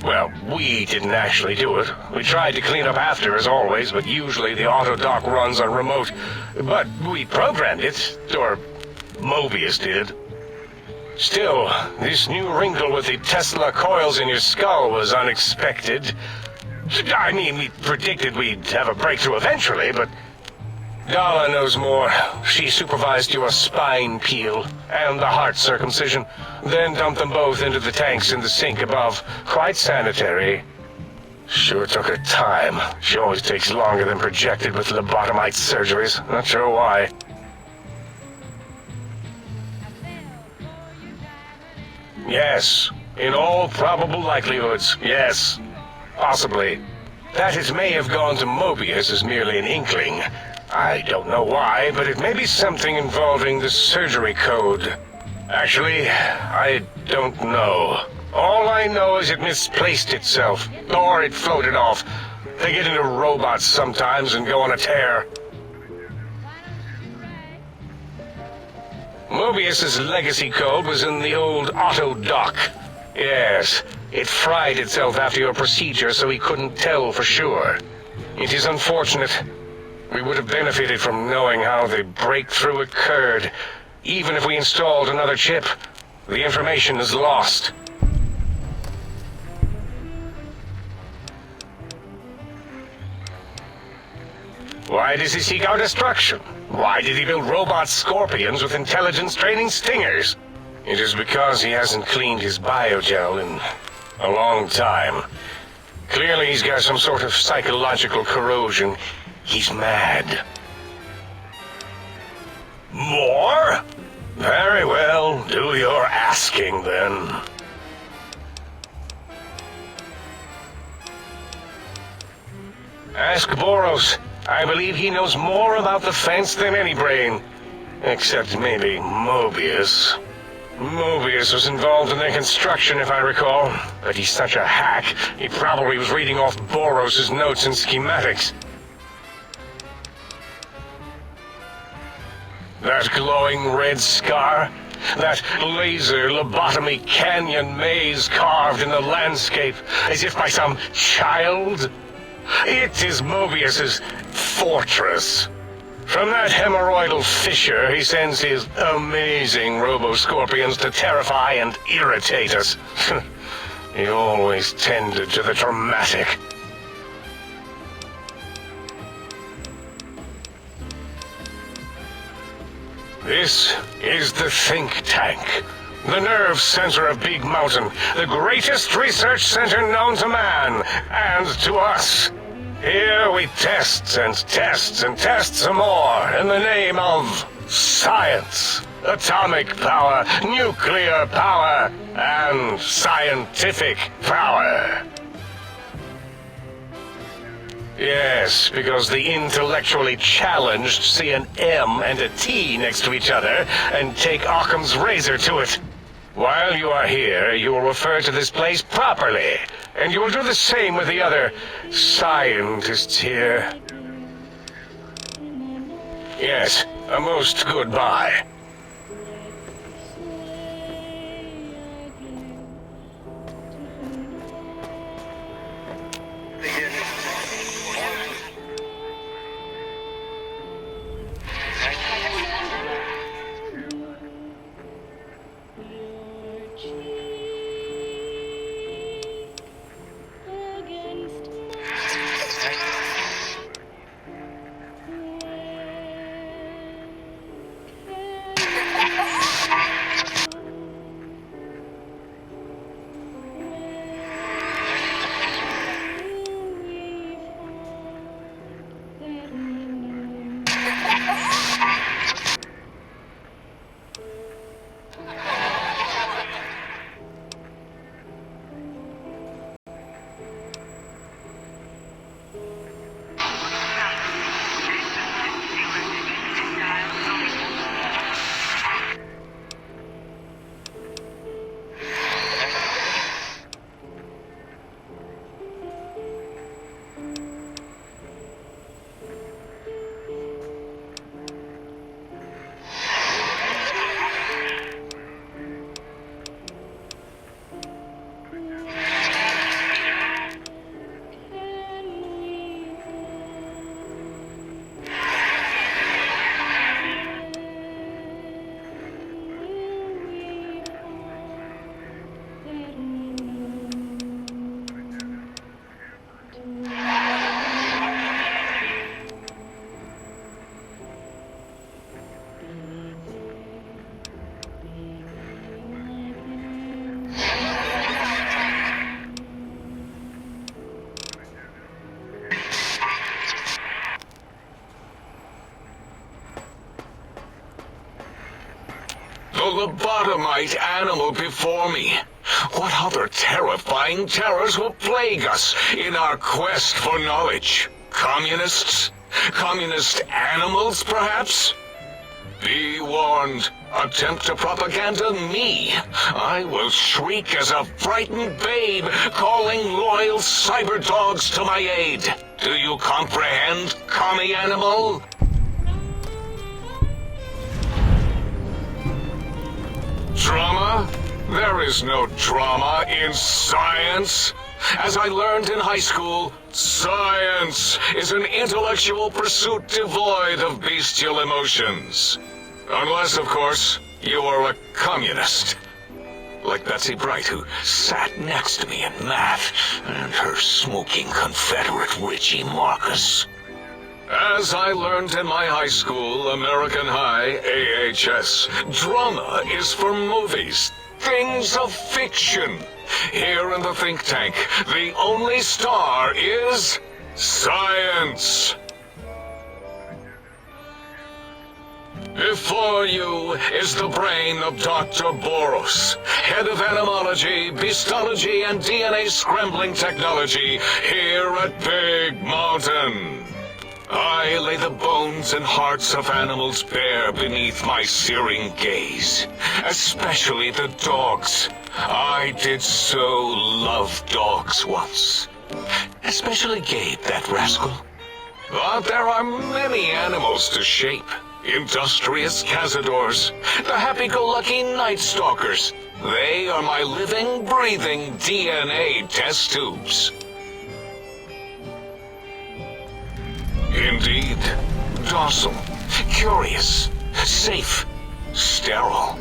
Well, we didn't actually do it. We tried to clean up after, as always, but usually the auto-dock runs are remote. But we programmed it, or Mobius did. Still, this new wrinkle with the Tesla coils in your skull was unexpected. I mean, we predicted we'd have a breakthrough eventually, but Dala knows more. She supervised your spine peel and the heart circumcision, then dumped them both into the tanks in the sink above. Quite sanitary. Sure took her time. She always takes longer than projected with lobotomite surgeries. Not sure why. Yes, in all probable likelihoods, yes. Possibly. That it may have gone to Mobius is merely an inkling. I don't know why, but it may be something involving the surgery code. Actually, I don't know. All I know is it misplaced itself, or it floated off. They get into robots sometimes and go on a tear. Mobius's legacy code was in the old auto dock. Yes, it fried itself after your procedure, so he couldn't tell for sure. It is unfortunate. We would have benefited from knowing how the breakthrough occurred. Even if we installed another chip, the information is lost. Why does he seek our destruction? Why did he build robot scorpions with intelligence training stingers? It is because he hasn't cleaned his biogel in a long time. Clearly he's got some sort of psychological corrosion. He's mad. More? Very well, do your asking then. Ask Boros. I believe he knows more about the fence than any brain. Except maybe Mobius. Mobius was involved in their construction, if I recall. But he's such a hack, he probably was reading off Boros' notes and schematics. That glowing red scar? That laser lobotomy canyon maze carved in the landscape, as if by some child? It is Mobius's fortress. From that hemorrhoidal fissure, he sends his amazing robo-scorpions to terrify and irritate us. He always tended to the dramatic. This is the think tank. The nerve center of Big Mountain. The greatest research center known to man, and to us. Here we test and test and test some more in the name of science, atomic power, nuclear power, and scientific power. Yes, because the intellectually challenged see an M and a T next to each other and take Occam's razor to it. While you are here, you will refer to this place properly, and you will do the same with the other scientists here. Yes, a most goodbye. lobotomite animal before me. What other terrifying terrors will plague us in our quest for knowledge? Communists? Communist animals, perhaps? Be warned. Attempt to propaganda me. I will shriek as a frightened babe, calling loyal cyber dogs to my aid. Do you comprehend, commie animal? Drama? There is no drama in science. As I learned in high school, science is an intellectual pursuit devoid of bestial emotions. Unless, of course, you are a communist. Like Betsy Bright, who sat next to me in math, and her smoking Confederate Richie Marcus. As I learned in my high school, American High, AHS, drama is for movies, things of fiction. Here in the think tank, the only star is science. Before you is the brain of Dr. Boros, head of animology, beastology, and DNA scrambling technology here at Big Mountain. I lay the bones and hearts of animals bare beneath my searing gaze, especially the dogs. I did so love dogs once. Especially Gabe, that rascal. But there are many animals to shape. Industrious cazadors, the happy-go-lucky night stalkers. They are my living, breathing DNA test tubes. Indeed, docile, curious, safe, sterile.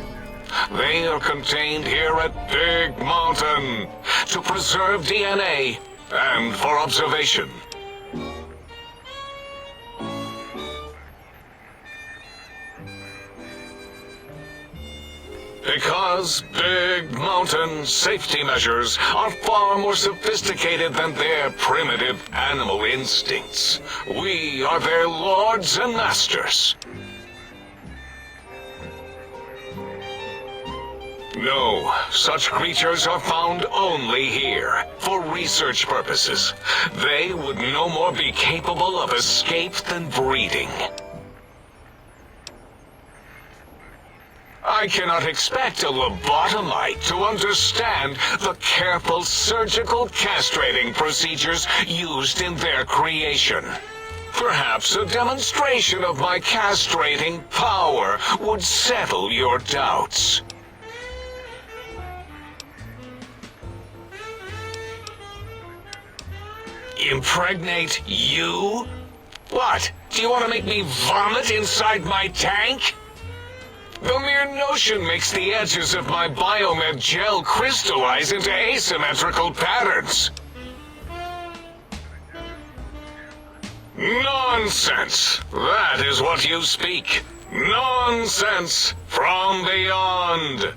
They are contained here at Big Mountain to preserve DNA and for observation. Because Big Mountain safety measures are far more sophisticated than their primitive animal instincts. We are their lords and masters. No, such creatures are found only here, for research purposes. They would no more be capable of escape than breeding. I cannot expect a lobotomite to understand the careful surgical castrating procedures used in their creation. Perhaps a demonstration of my castrating power would settle your doubts. Impregnate you? What? Do you want to make me vomit inside my tank? The mere notion makes the edges of my biomed gel crystallize into asymmetrical patterns. Nonsense! That is what you speak. Nonsense from beyond.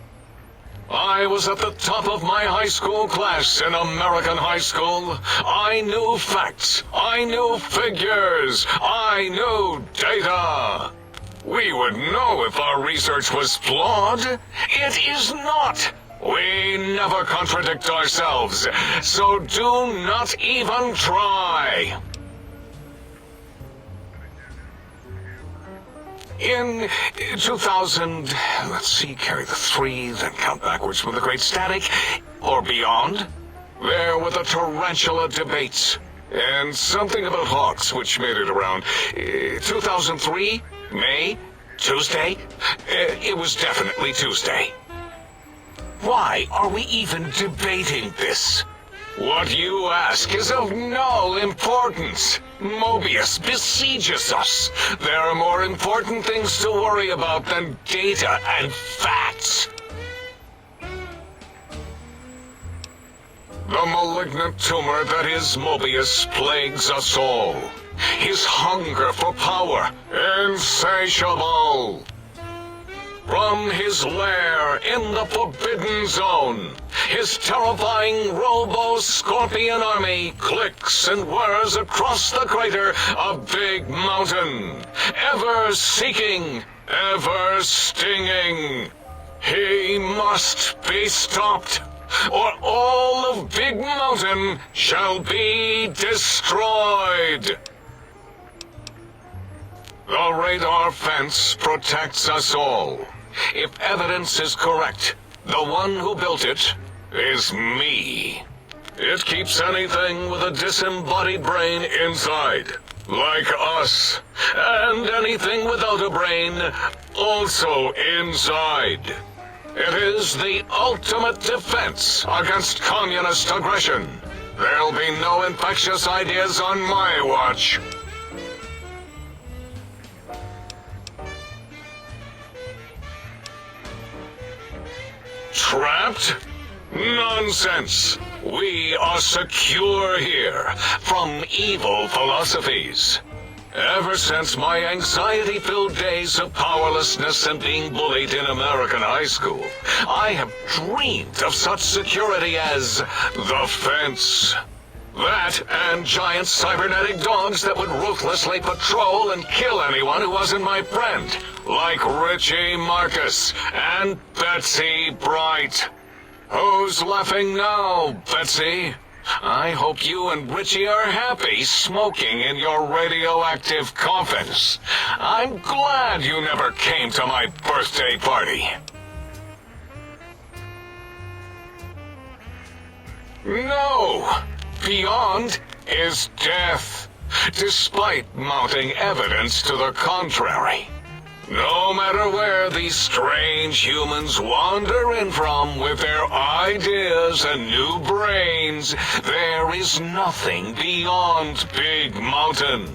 I was at the top of my high school class in American high school. I knew facts. I knew figures. I knew data. We would know if our research was flawed. It is not. We never contradict ourselves, so do not even try. In 2000, let's see, carry the 3, then count backwards from the Great Static, or beyond, there were the tarantula debates, and something about hawks, which made it around 2003, May, Tuesday. It was definitely Tuesday. Why are we even debating this? What you ask is of no importance. Mobius besieges us. There are more important things to worry about than data and facts. The malignant tumor that is Mobius plagues us all. His hunger for power, insatiable. From his lair in the Forbidden Zone, his terrifying robo-scorpion army clicks and whirs across the crater of Big Mountain, ever seeking, ever stinging. He must be stopped, or all of Big Mountain shall be destroyed. The radar fence protects us all. If evidence is correct, the one who built it is me. It keeps anything with a disembodied brain inside, like us, and anything without a brain also inside. It is the ultimate defense against communist aggression. There'll be no infectious ideas on my watch. Trapped? Nonsense! We are secure here from evil philosophies. Ever since my anxiety-filled days of powerlessness and being bullied in American high school, I have dreamed of such security as the fence. That and giant cybernetic dogs that would ruthlessly patrol and kill anyone who wasn't my friend, like Richie Marcus and Betsy Bright. Who's laughing now, Betsy? I hope you and Richie are happy smoking in your radioactive coffins. I'm glad you never came to my birthday party. No! Beyond is death, despite mounting evidence to the contrary. No matter where these strange humans wander in from with their ideas and new brains, there is nothing beyond Big Mountain.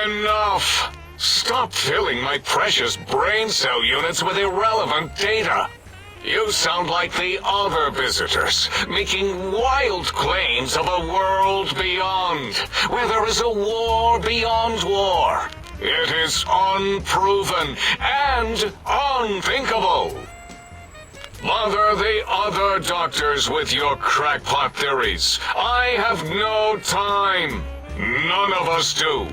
Enough! Stop filling my precious brain cell units with irrelevant data. You sound like the other visitors, making wild claims of a world beyond, where there is a war beyond war. It is unproven and unthinkable. Bother the other doctors with your crackpot theories. I have no time. None of us do.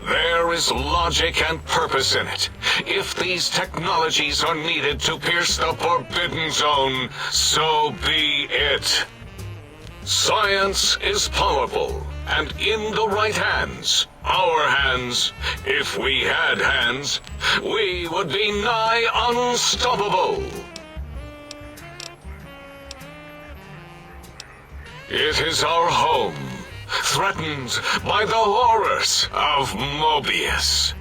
There is logic and purpose in it. If these technologies are needed to pierce the forbidden zone, so be it. Science is powerful, and in the right hands, our hands, if we had hands, we would be nigh unstoppable. It is our home, threatened by the horrors of Mobius.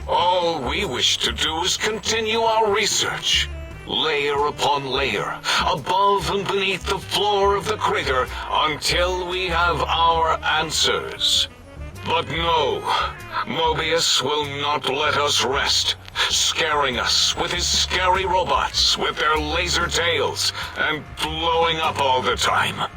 All we wish to do is continue our research, layer upon layer, above and beneath the floor of the crater, until we have our answers. But no, Mobius will not let us rest, scaring us with his scary robots with their laser tails and blowing up all the time.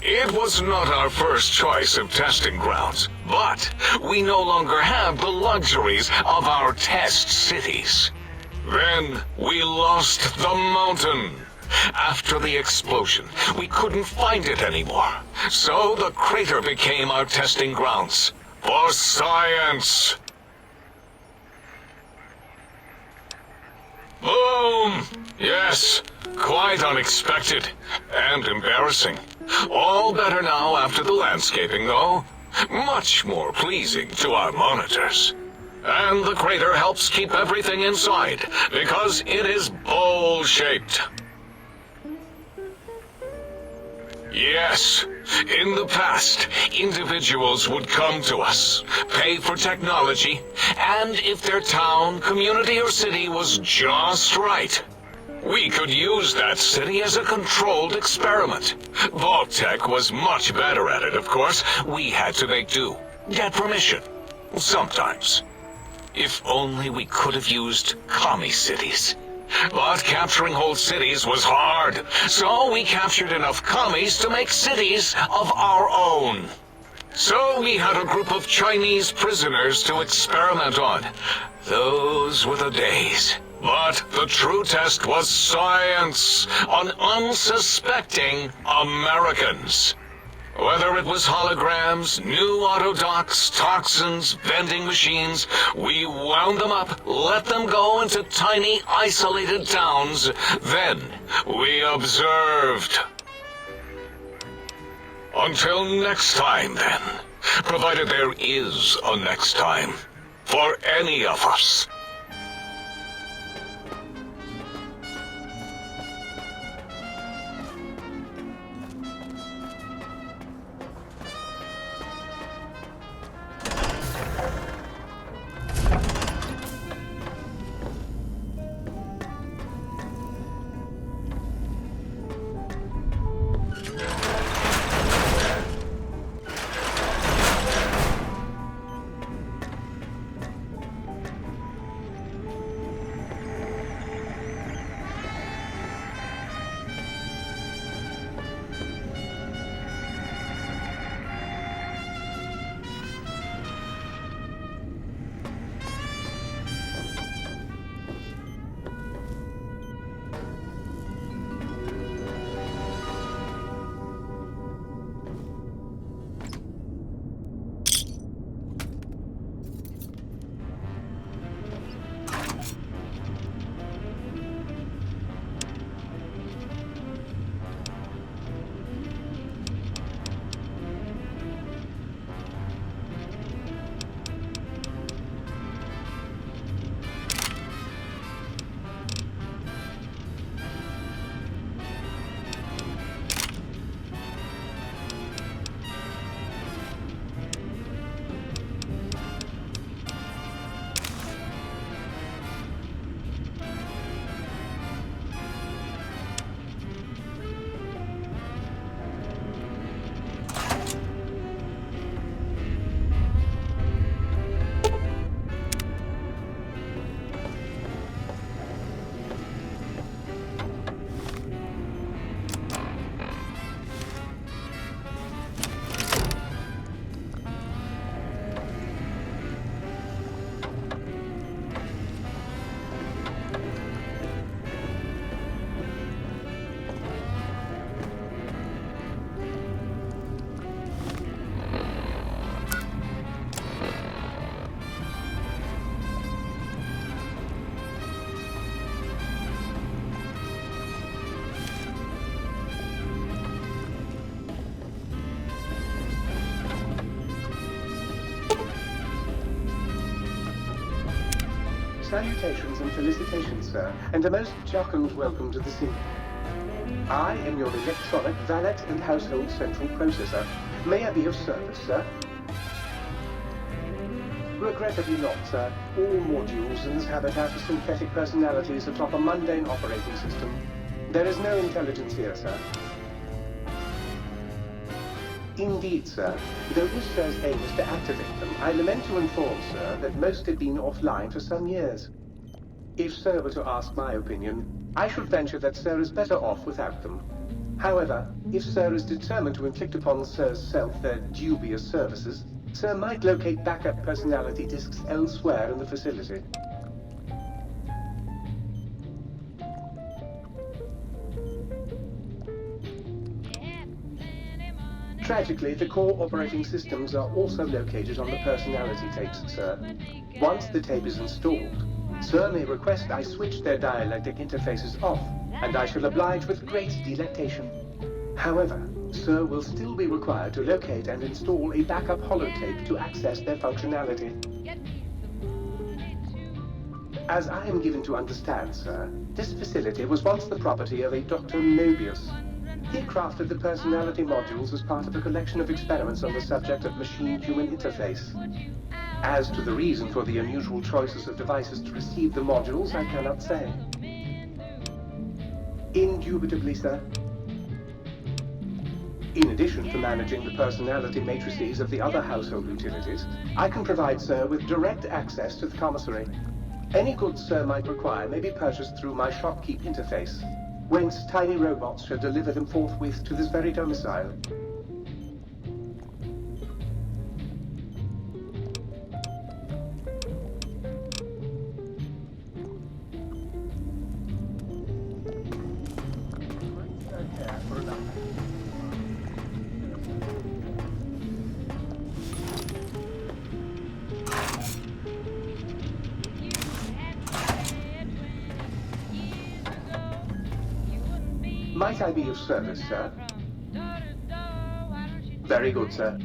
It was not our first choice of testing grounds, but we no longer have the luxuries of our test cities. Then we lost the mountain. After the explosion, we couldn't find it anymore, so the crater became our testing grounds for science. Boom! Yes, quite unexpected and embarrassing. All better now after the landscaping, though. Much more pleasing to our monitors. And the crater helps keep everything inside, because it is bowl-shaped. Yes, in the past, individuals would come to us, pay for technology, and if their town, community, or city was just right, we could use that city as a controlled experiment. Vault-Tec was much better at it, of course. We had to make do, get permission, sometimes. If only we could have used commie cities. But capturing whole cities was hard, so we captured enough commies to make cities of our own. So we had a group of Chinese prisoners to experiment on. Those were the days. But the true test was science on unsuspecting Americans. Whether it was holograms, new autodocs, toxins, vending machines, we wound them up, let them go into tiny, isolated towns. Then we observed. Until next time, then. Provided there is a next time. For any of us. Salutations and felicitations, sir, and a most jocund welcome to the scene. I am your electronic valet and household central processor. May I be of service, sir? Regrettably not, sir. All modules in this habitat are synthetic personalities atop a mundane operating system. There is no intelligence here, sir. Indeed, sir. Though this sir's aim is to activate them, I lament to inform, sir, that most have been offline for some years. If sir were to ask my opinion, I should venture that sir is better off without them. However, if sir is determined to inflict upon sir's self their dubious services, sir might locate backup personality disks elsewhere in the facility. Tragically, the core operating systems are also located on the personality tapes, sir. Once the tape is installed, sir may request I switch their dialectic interfaces off, and I shall oblige with great delectation. However, sir will still be required to locate and install a backup holotape to access their functionality. As I am given to understand, sir, this facility was once the property of a Dr. Mobius. He crafted the personality modules as part of a collection of experiments on the subject of machine-human interface. As to the reason for the unusual choices of devices to receive the modules, I cannot say. Indubitably, sir. In addition to managing the personality matrices of the other household utilities, I can provide sir with direct access to the commissary. Any goods sir might require may be purchased through my shopkeep interface, whence tiny robots shall deliver them forthwith to this very domicile. Might I be of service, sir? Very good, sir.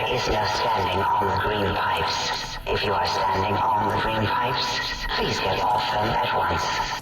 There is no standing on the green pipes. If you are standing on the green pipes, please get off them at once.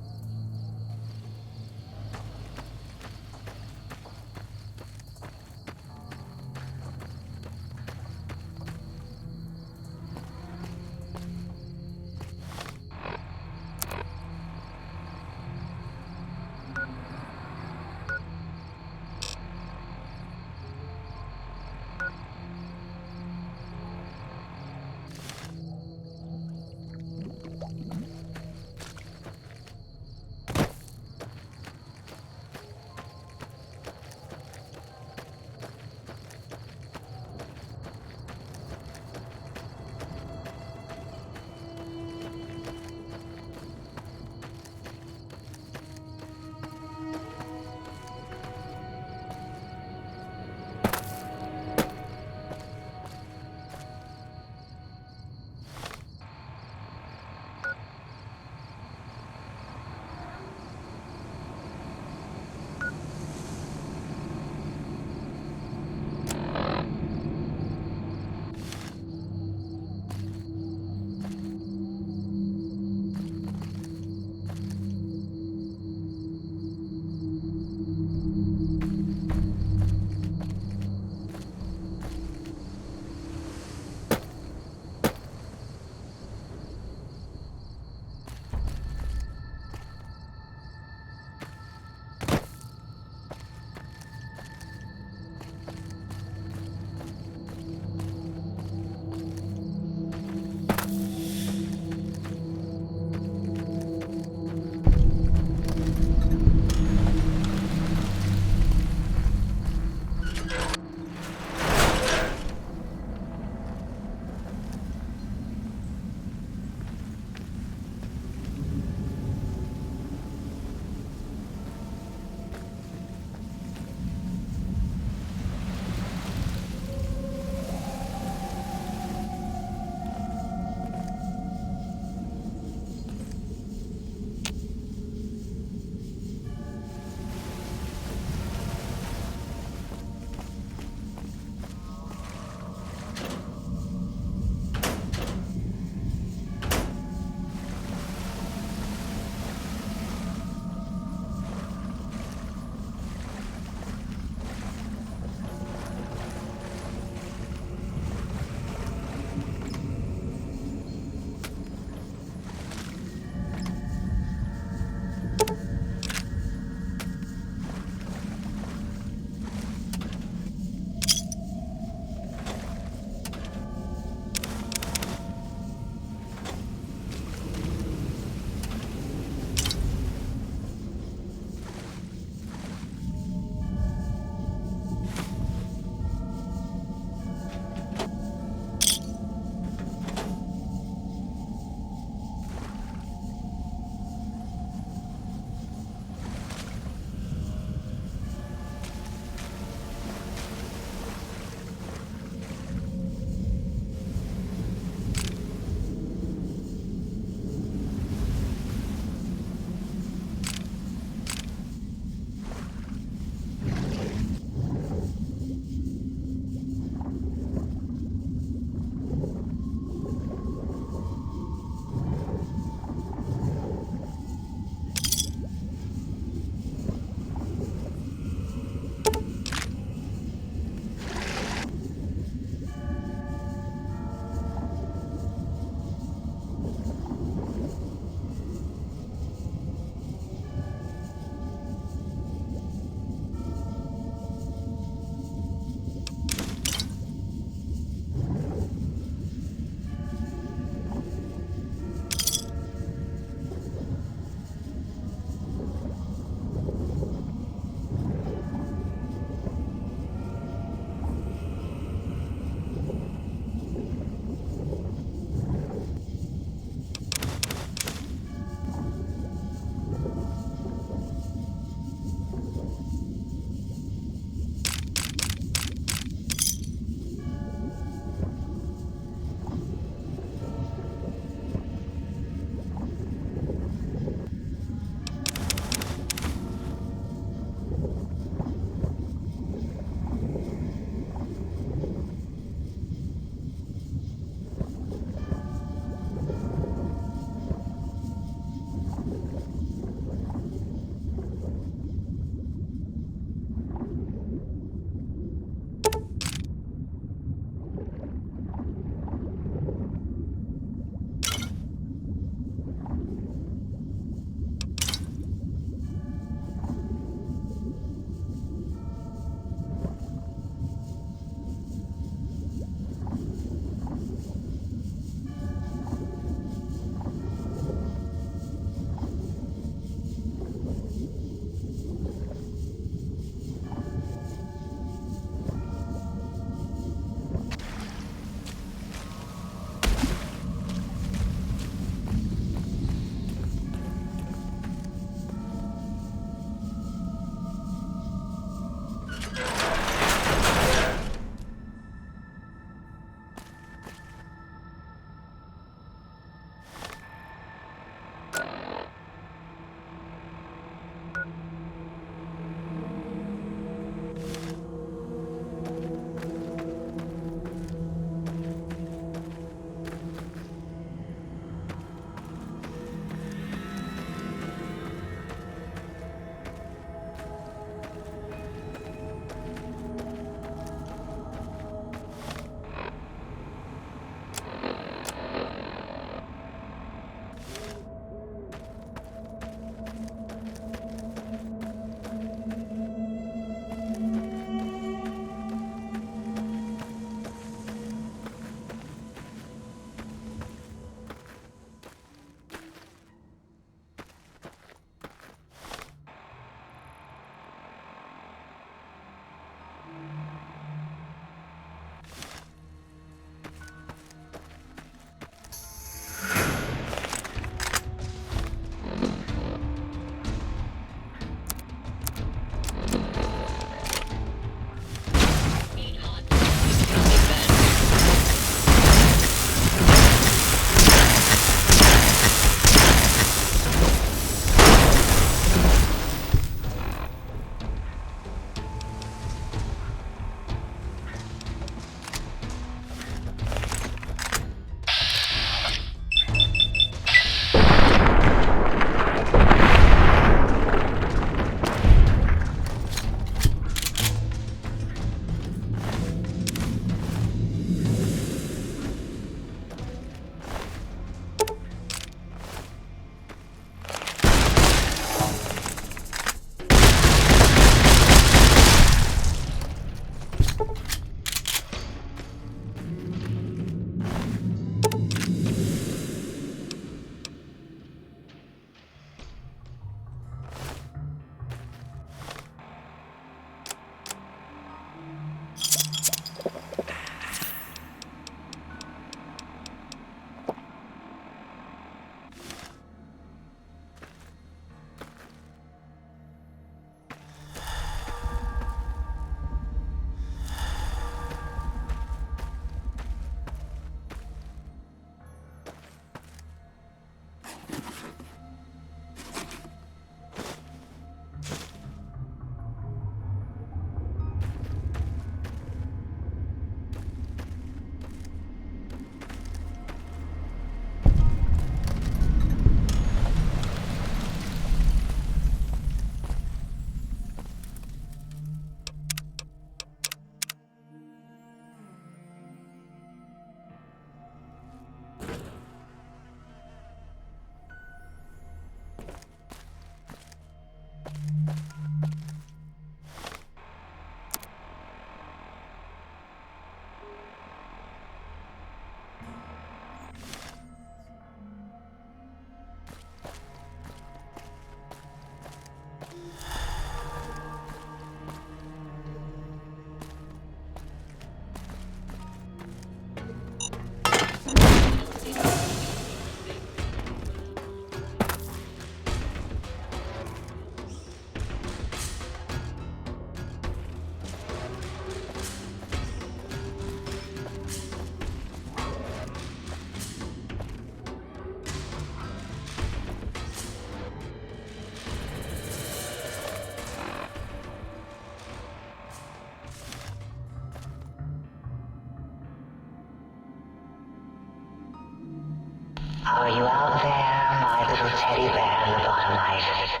Are you out there, my little teddy bear lobotomite?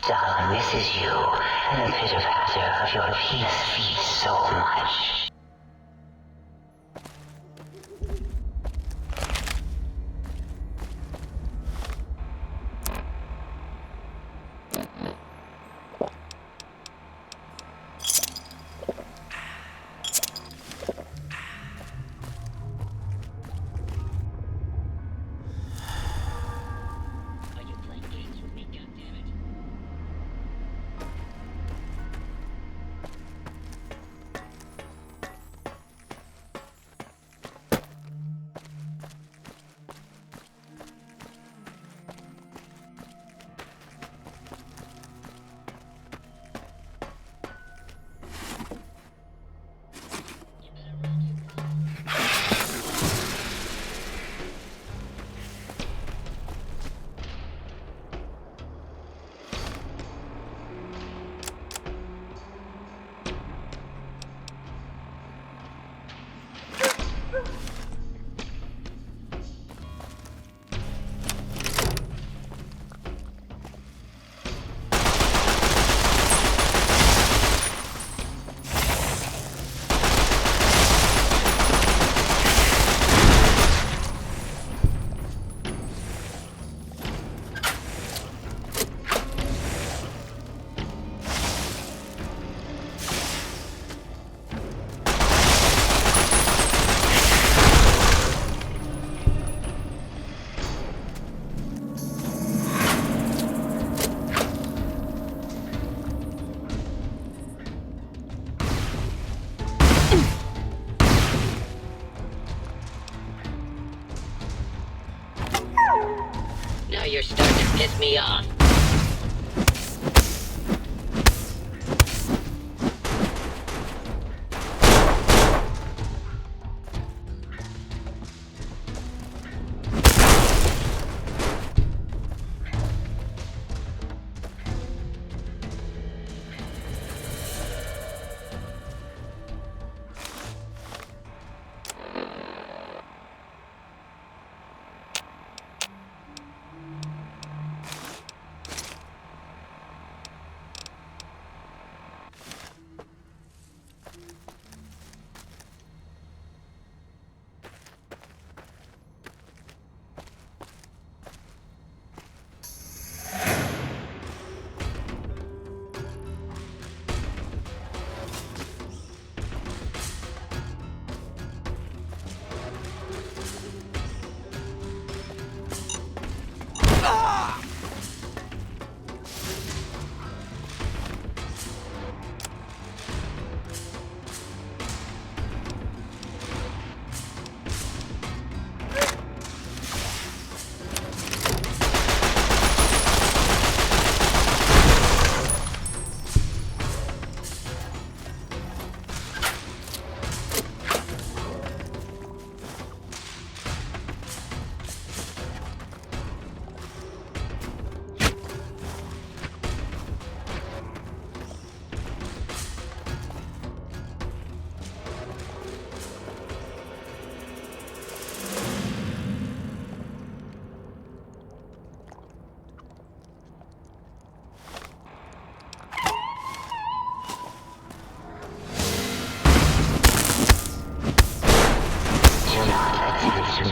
Donna misses you and the pitter-patter of your peace feet so much. Now you're starting to piss me off.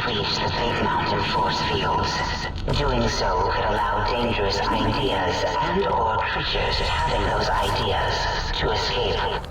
reach the big mountain force fields. Doing so could allow dangerous ideas and/or creatures having those ideas to escape.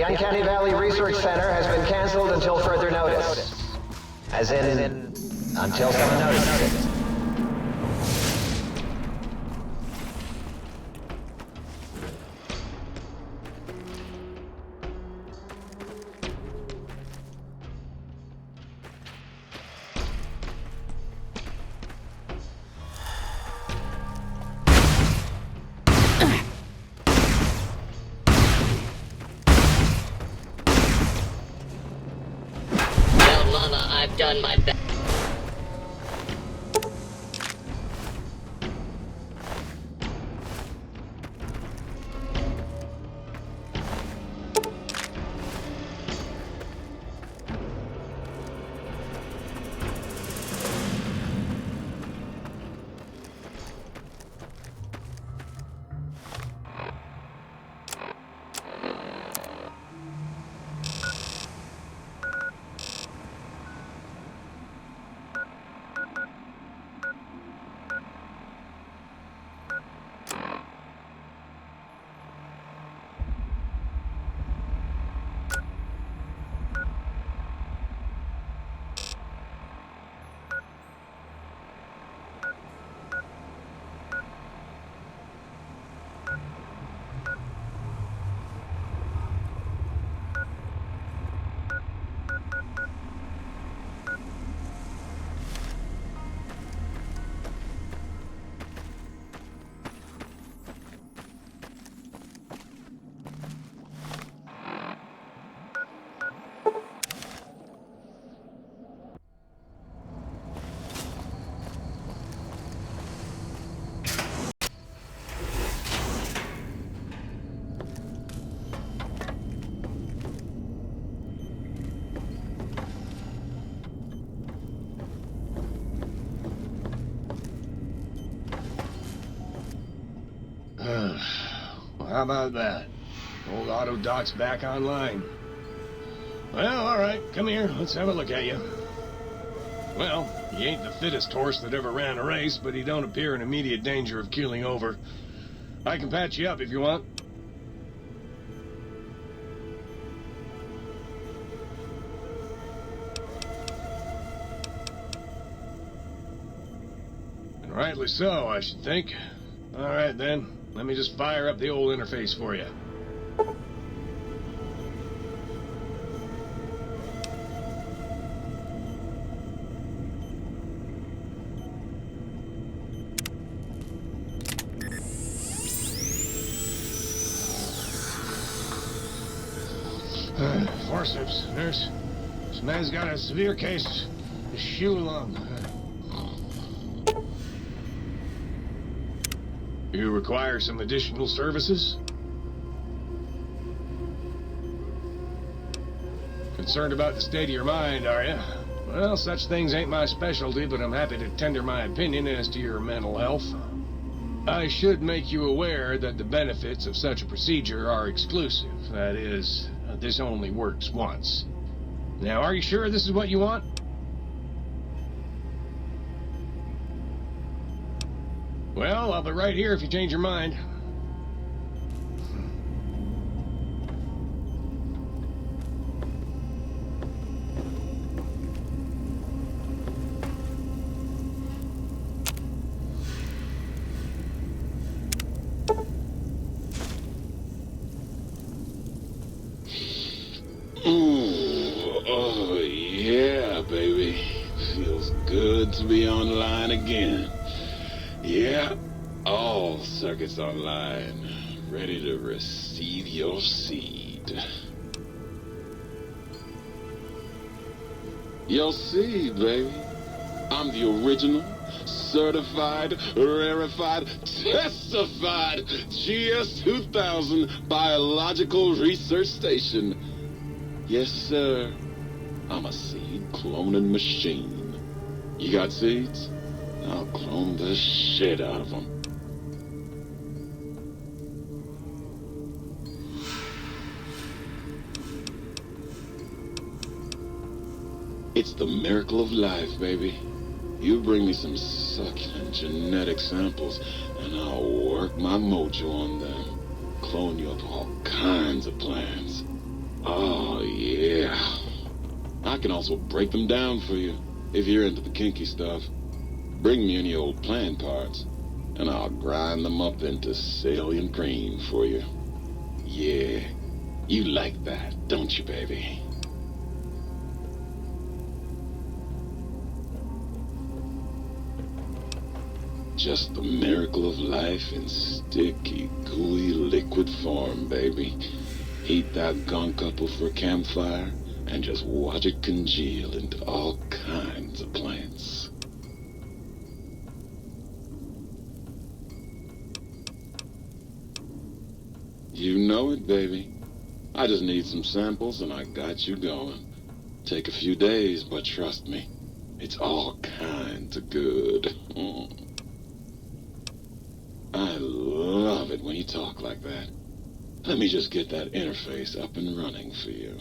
The Uncanny Valley Research Center has been canceled until further notice. As in, until someone notices. Well, Mama, I've done my best. Well, how about that? Old auto dock's back online. Well, alright, come here, let's have a look at you. Well, he ain't the fittest horse that ever ran a race, but he don't appear in immediate danger of keeling over. I can patch you up if you want. And rightly so, I should think. Alright then, let me just fire up the old interface for you. Forceps, nurse. This man's got a severe case. His shoe along. You require some additional services? Concerned about the state of your mind, are you? Well, such things ain't my specialty, but I'm happy to tender my opinion as to your mental health. I should make you aware that the benefits of such a procedure are exclusive. That is, this only works once. Now, are you sure this is what you want? Well, I'll be right here if you change your mind. Ooh, oh yeah, baby. Feels good to be online again. Yeah, all circuits online, ready to receive your seed. Your seed, baby. I'm the original, certified, rarefied, testified GS-2000 biological research station. Yes, sir. I'm a seed cloning machine. You got seeds? I'll clone the shit out of them. It's the miracle of life, baby. You bring me some succulent genetic samples, and I'll work my mojo on them. Clone you up all kinds of plants. Oh, yeah. I can also break them down for you, if you're into the kinky stuff. Bring me any old plant parts, and I'll grind them up into salient cream for you. Yeah, you like that, don't you, baby? Just the miracle of life in sticky, gooey liquid form, baby. Heat that gunk up over a campfire and just watch it congeal into all kinds of plants. You know it, baby. I just need some samples and I got you going. Take a few days, but trust me, it's all kinds of good. I love it when you talk like that. Let me just get that interface up and running for you.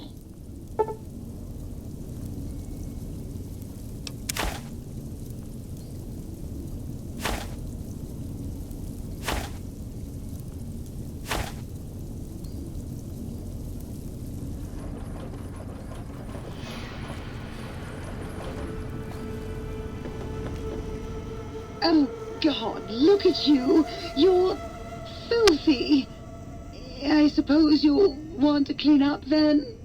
Oh, God, look at you. You're filthy. I suppose you'll want to clean up then?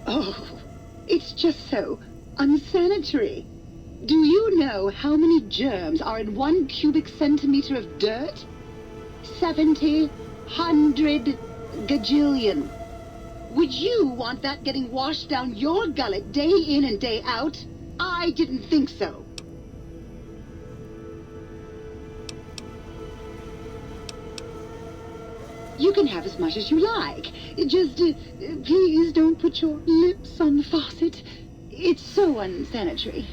Oh, it's just so unsanitary. Do you know how many germs are in 1 cubic centimeter of dirt? 70, 100 gajillion. Would you want that getting washed down your gullet day in and day out? I didn't think so. You can have as much as you like. Just, please don't put your lips on the faucet. It's so unsanitary.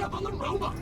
up on the robot.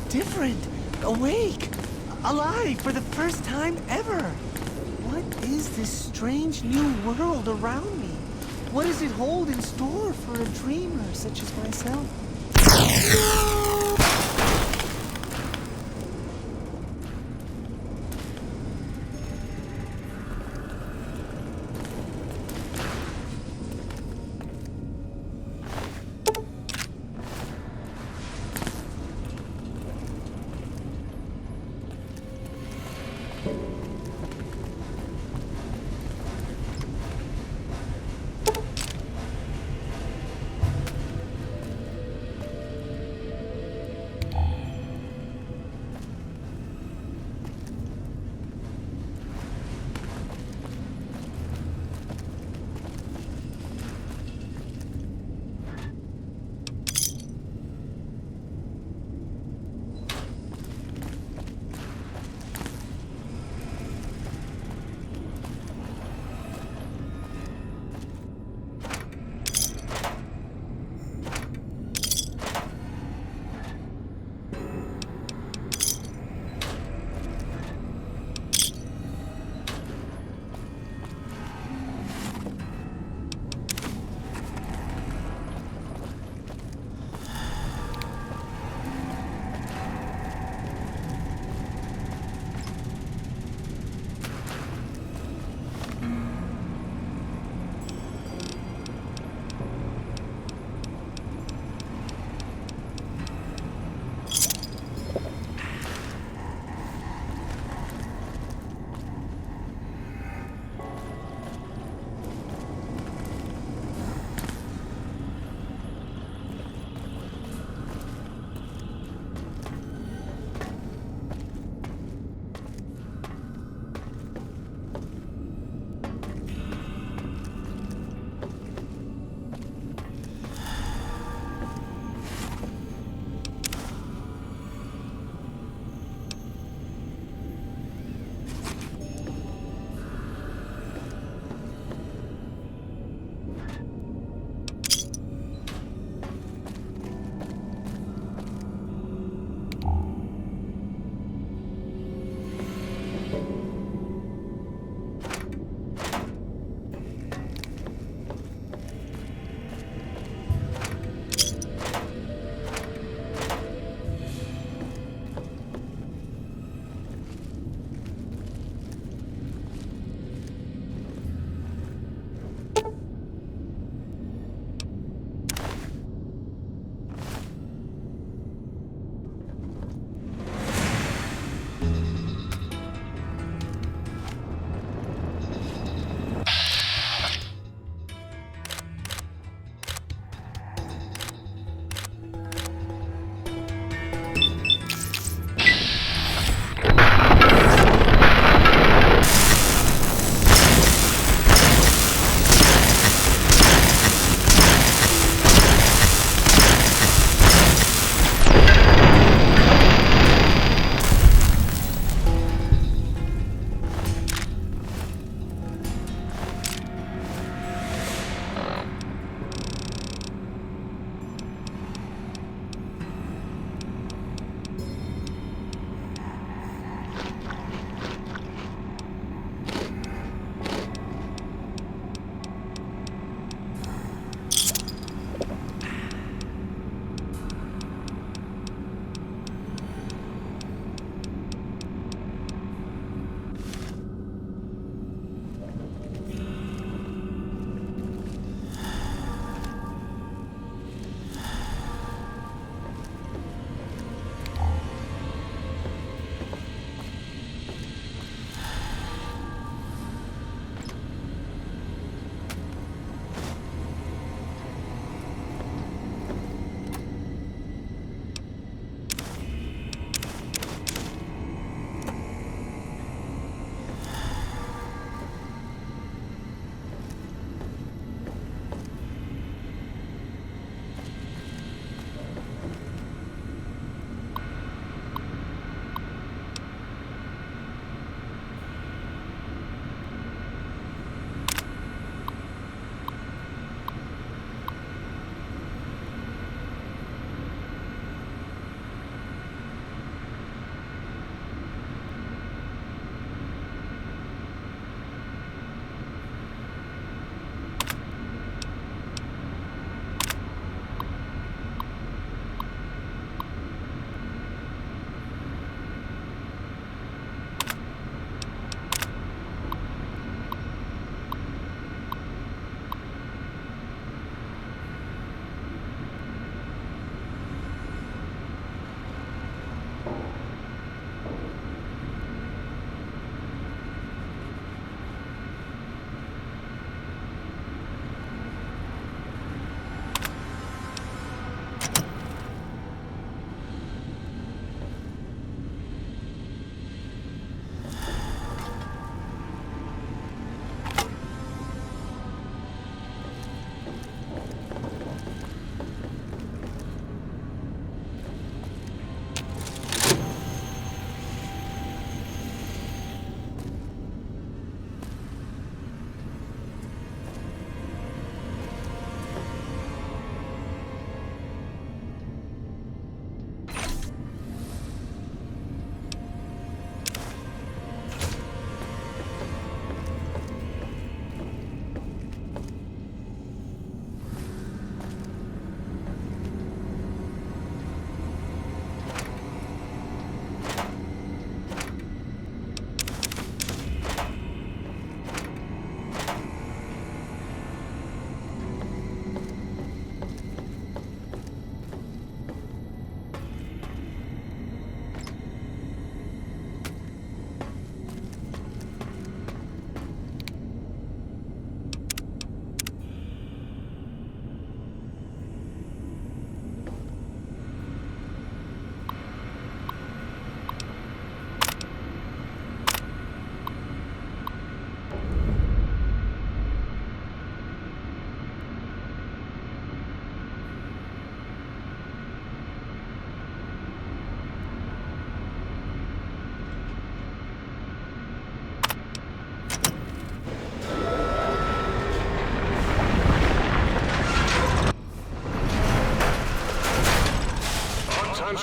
Different, awake, alive for the first time ever. What is this strange new world around me? What does it hold in store for a dreamer such as myself?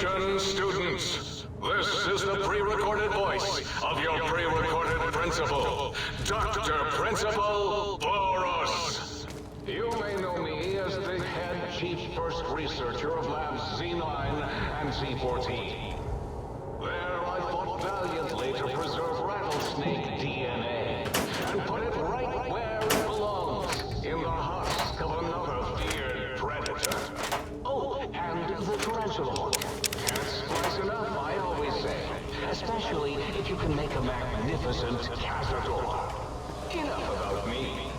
Attention, students. This is the pre-recorded voice of your pre-recorded principal, Dr. Principal Boros. You may know me as the head chief first researcher of Labs Z9 and Z14. There I fought valiantly to preserve rattlesnake DNA and put it right where it belongs, in the husk of another feared predator. Oh, and the tarantula hawk. Can't splice enough, I always say. Especially if you can make a magnificent cazador. Enough about me.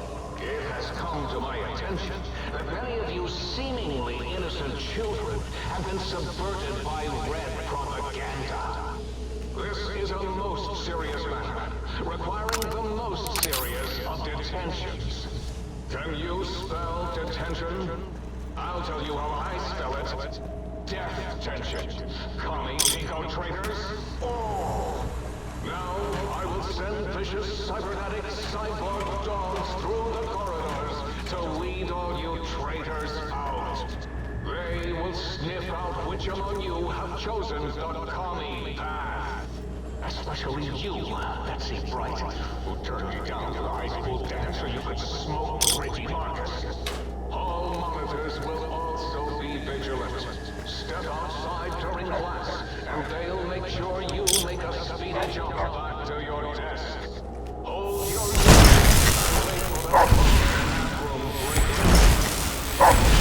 It has come to my attention that many of you seemingly innocent children have been subverted by red propaganda. This is a most serious matter, requiring the most serious of detentions. Can you spell detention? I'll tell you how I spell it. Death tension. Commie eco traitors. Oh! Now I will send vicious cybernetic cyborg dogs through the corridors to weed all you traitors out. They will sniff out which among you have chosen the commie path. Especially you, Betsy Bright, who turned you down to the high school dance so you could smoke Reggie Marcus. All monitors will also be vigilant. Step outside during class, and they'll make sure you make a speedy jump back to your desk. Hold your and wait for the bathroom break.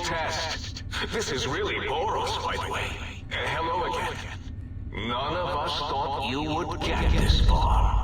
test. This is really Boros, by the way. Hello again. None of us thought you would get this far.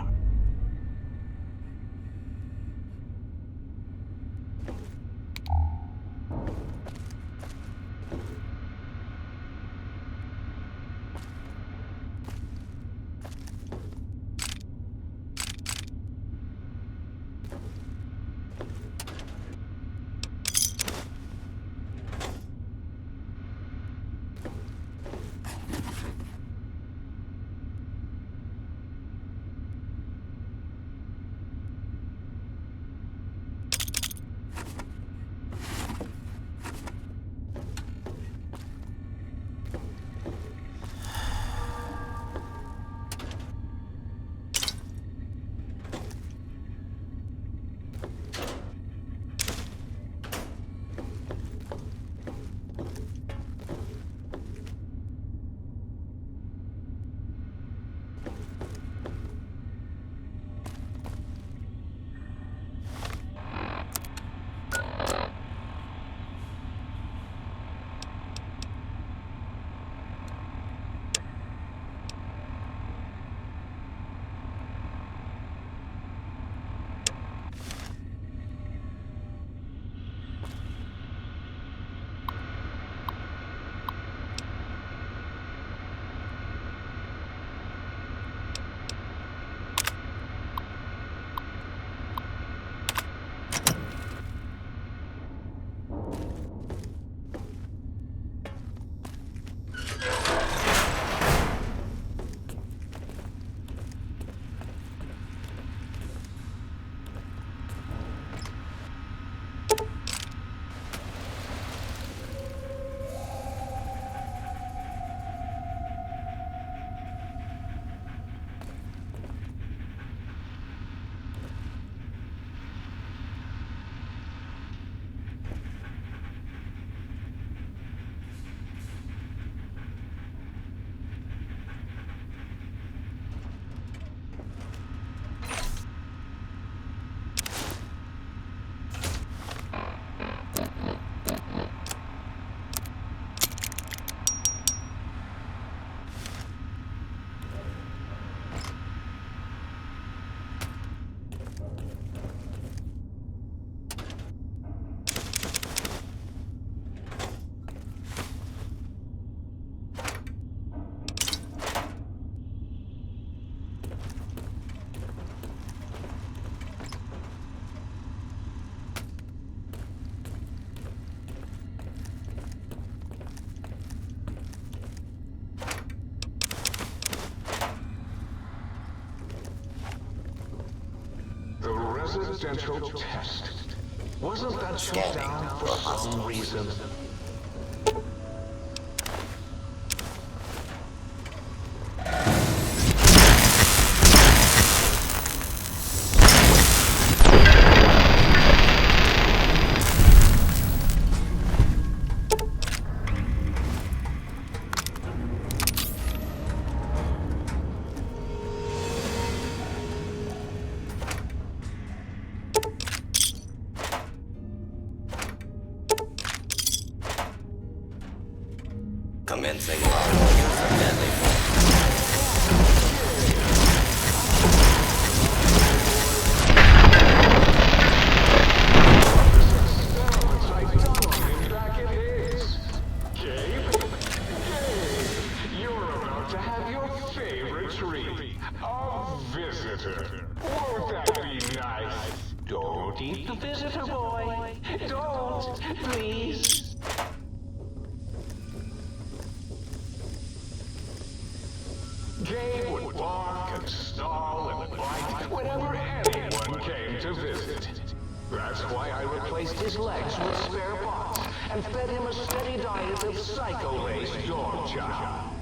Residential test. Wasn't that shut down for some reason? Commencing use of deadly force. You're about to have your favorite treat. A visitor. Won't that be nice? Don't eat the visitor, boy. Don't, please. Gabe would bark and snarl and bite whenever anyone came to visit. That's why I replaced his legs with spare parts and fed him a steady diet of psycho-laced dorm chow.